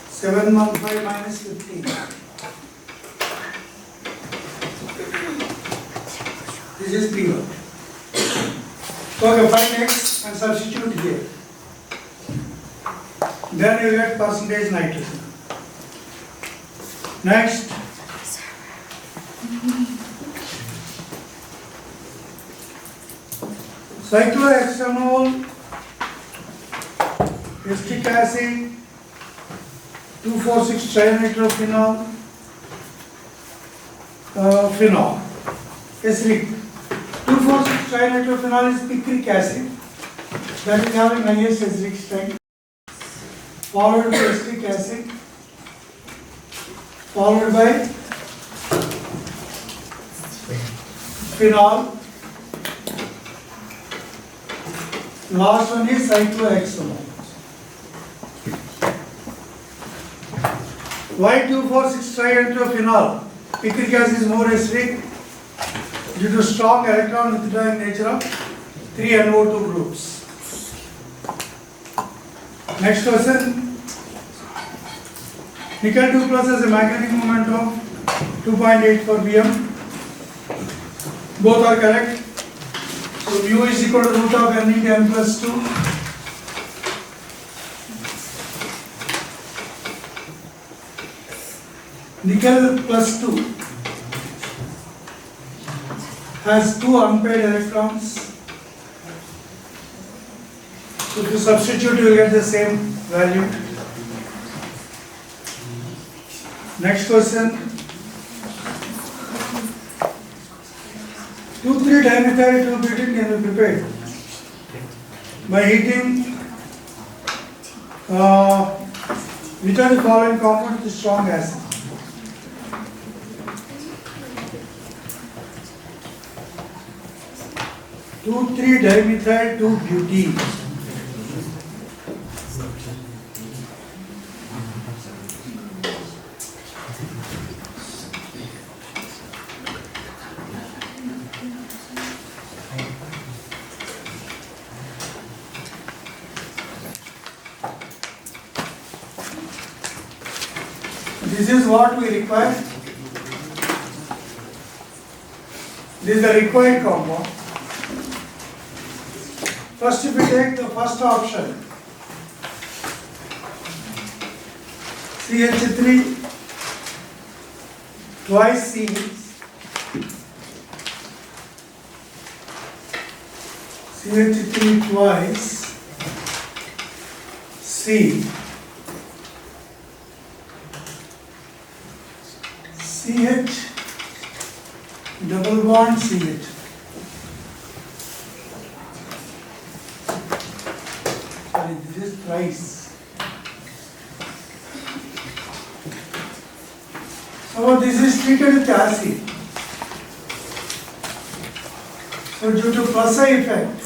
715 minus 15. This is P1. Okay, find X and substitute here. Then you get percentage nitrogen. Next. Cyclohexanol, acetic acid, 2,4,6-trinitrothenol, phenol, acidic. 2,4,6-trinitrothenol is picric acid that is having highest acidic strength, followed by acetic acid, followed by phenol. Last one is cyclohexanol. Why 2,4,6-trinitrothenol? Picric acid is more acidic due to strong electron withdrawing nature of 3 NO2 groups. Next question. Nickel 2 plus has a magnetic moment of 2.84 bm. Both are correct. So mu is equal to root of n into n plus 2. Nickel plus 2 has 2 unpaired electrons. So if you substitute, you will get the same value. Next question. 2,3-dimethyl-2-butene can be prepared by heating which are the following compounds with strong acid? 2,3-dimethyl-2-butene. This is what we require. This is the required compound. First, if we take the first option, CH3 twice C, CH3 twice C, CH double bond CH. Sorry, this is thrice. So this is treated with acid. So due to plus I effect,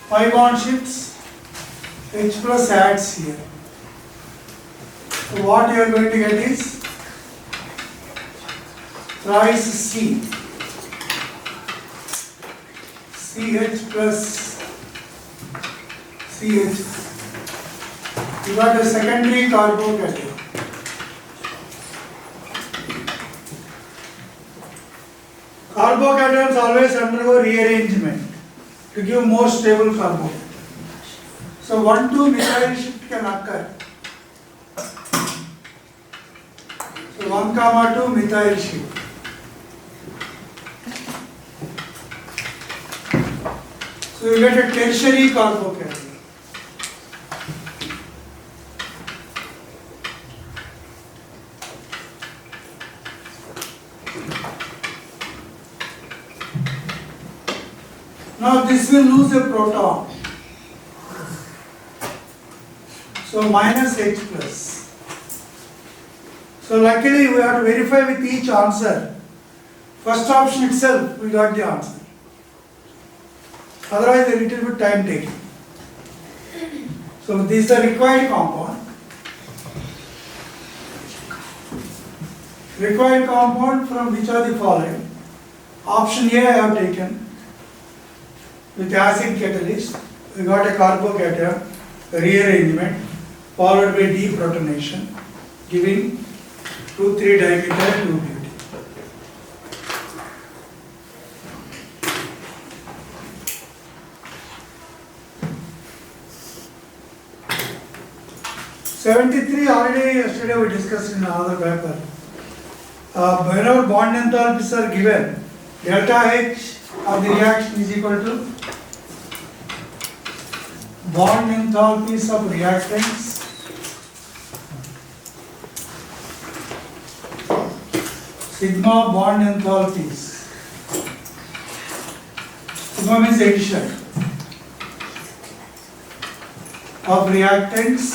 5 bond shifts, H plus adds here. So what you are going to get is thrice C, CH plus CH. You got a secondary carbocation. Carbocations always undergo rearrangement to give more stable carbon. So 1,2 methyl shift can occur. So 1,2 methyl shift. So you get a tertiary carbocation. Now this will lose a proton. So minus H plus. So luckily we have to verify with each answer. First option itself we got the answer. Otherwise a little bit time taking. So this is the required compound. Required compound from which are the following? Option A I have taken. With acid catalyst, we got a carbocation, a rearrangement, followed by deprotonation, giving 2,3 dimethyl 2-butene. '73 already yesterday we discussed in another paper. Whenever bond enthalpies are given, delta H of the reaction is equal to bond enthalpies of reactants sigma bond enthalpies. Sigma means addition of reactants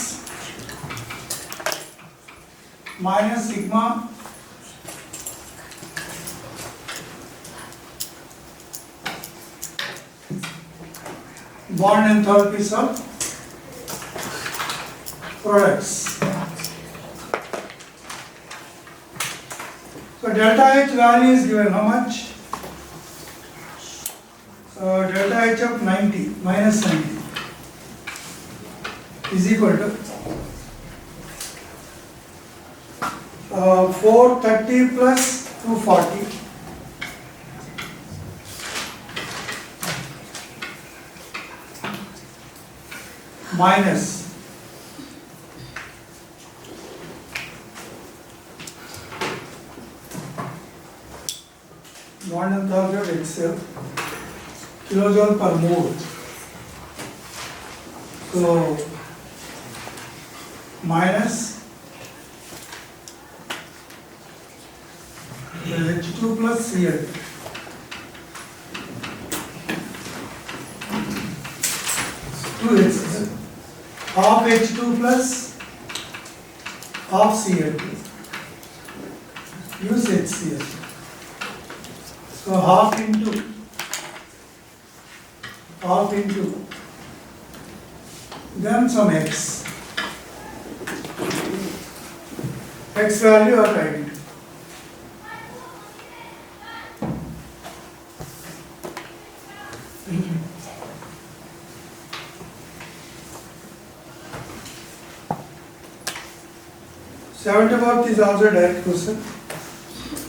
minus sigma bond enthalpies of products. So delta H value is given how much? So delta H of 90 minus 90 is equal to 430 plus 240 minus bond enthalpy of itself kilojoule per mole. So minus H2 plus Cl. Two H's. Half H2 plus half Cl. Use HCl. So half into then some X. X value are writing. 74th is also a direct question.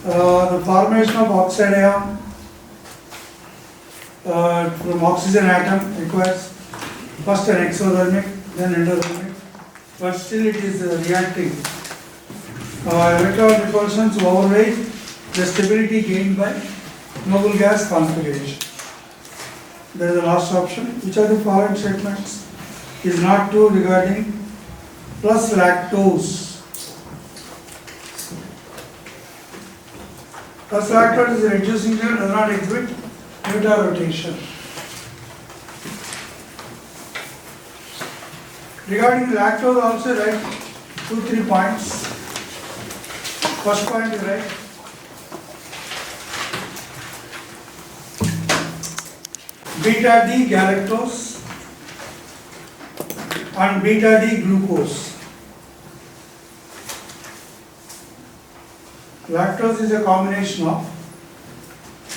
The formation of oxide ion from oxygen atom requires first an exothermic, then endothermic, but still it is reacting. Electron repulsions override the stability gained by noble gas configuration. There is the last option. Which of the following statements is not true regarding plus lactose? Plus lactose is a reducing agent, does not exhibit beta rotation. Regarding lactose also write 2-3 points. First point is right. Beta D galactose and beta D glucose. Lactose is a combination of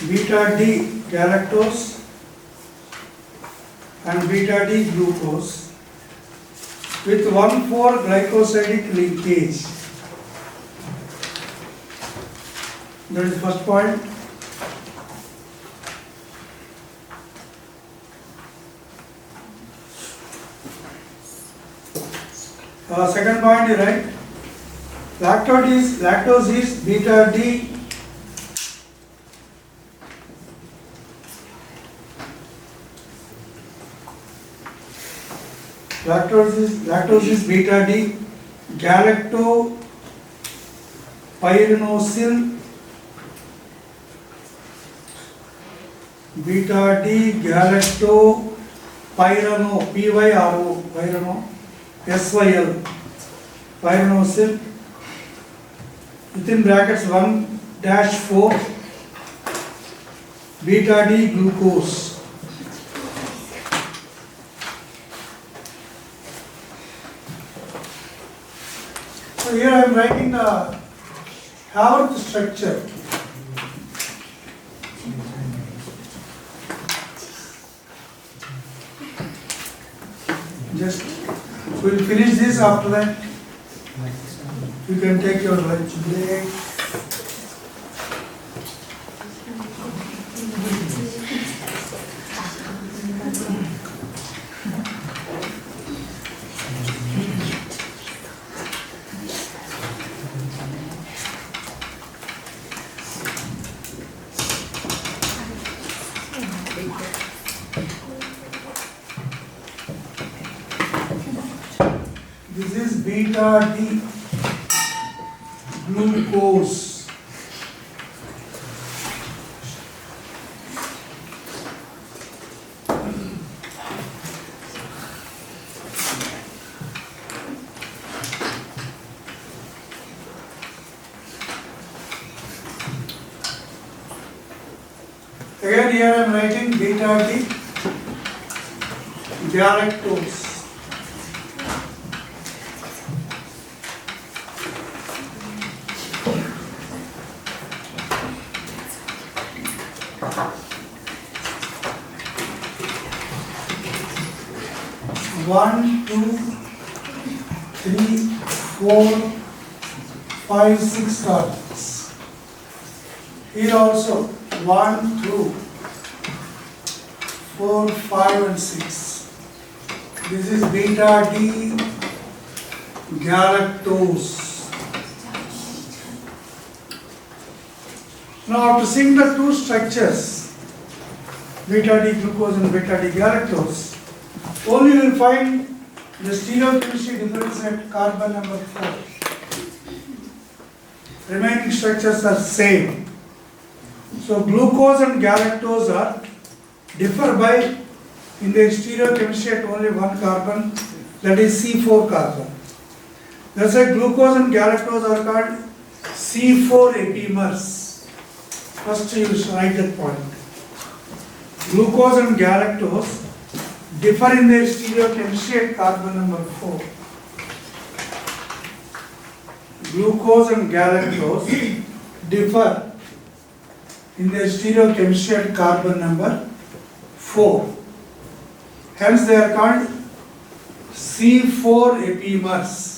beta D galactose and beta D glucose with 1,4-glycosidic linkage. That is the first point. Second point is right. Lactose is beta D lactose is beta D galactopyranosyl beta D galactopyrano PYRO pyrano SYL pyranosyl within brackets 1-4 beta D glucose. So here I am writing the Haworth structure. Just we will finish this. After that you can take your lunch break. This is beta D glucose. Again here I am writing beta D galactose. One, two, three, 4, 5, 6 carbons. Here also 1, 2, 4, 5 and 6. This is beta D galactose. Now after seeing the two structures, beta D glucose and beta D galactose, only you will find the stereochemistry difference at carbon number 4. Remaining structures are same. So glucose and galactose are differ by in their stereochemistry at only one carbon, that is C4 carbon. That's why glucose and galactose are called C4 epimers. First you should write that point. Glucose and galactose differ in their stereochemistry at carbon number 4. Glucose and galactose differ in their stereochemistry at carbon number 4. Hence they are called C4 epimers.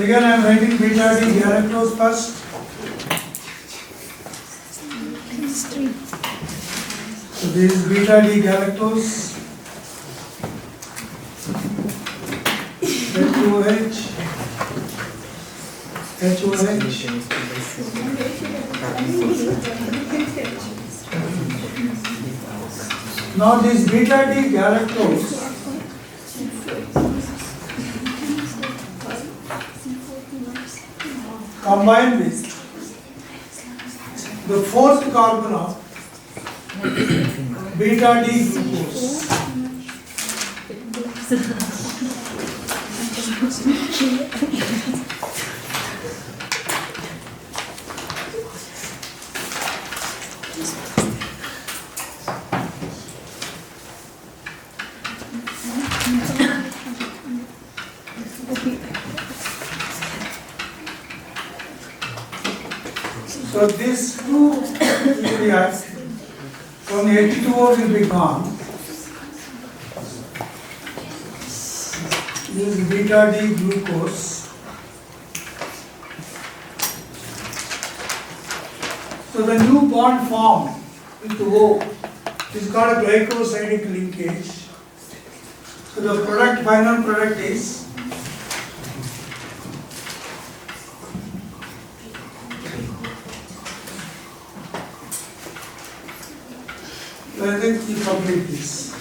again I am writing beta D galactose first. So this is beta D galactose. H2OH. Now this beta D galactose combined with the fourth carbon of beta D glucose. So this two will react, from H2O will be gone. This is beta D glucose. So the new bond formed with O is called a glycosidic linkage. So the product, final product is I think we complete this.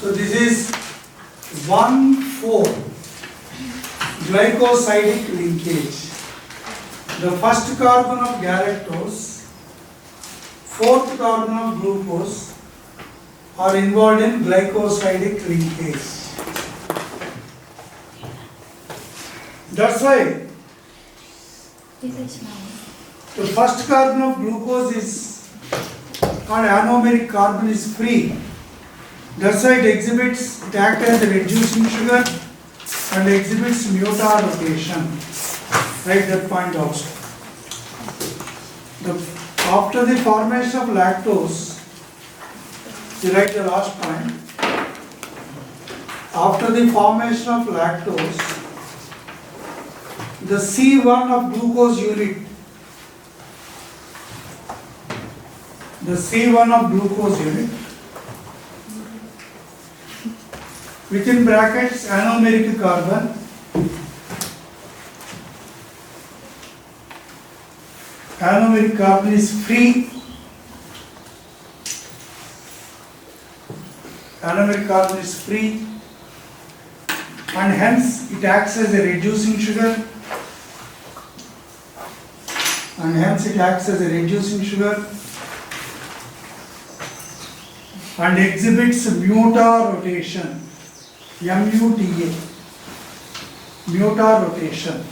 So this is 1,4 glycosidic linkage. The first carbon of galactose, fourth carbon of glucose are involved in glycosidic linkage. That's why the first carbon of glucose is called anomeric carbon, is free. That's why it acts as a reducing sugar and exhibits mutar rotation. Write that point also. After the formation of lactose, you write the last point. After the formation of lactose, the C1 of glucose unit, within brackets anomeric carbon, anomeric carbon is free, anomeric carbon is free, and hence it acts as a reducing sugar, and exhibits mutar rotation, MUTA, mutar rotation.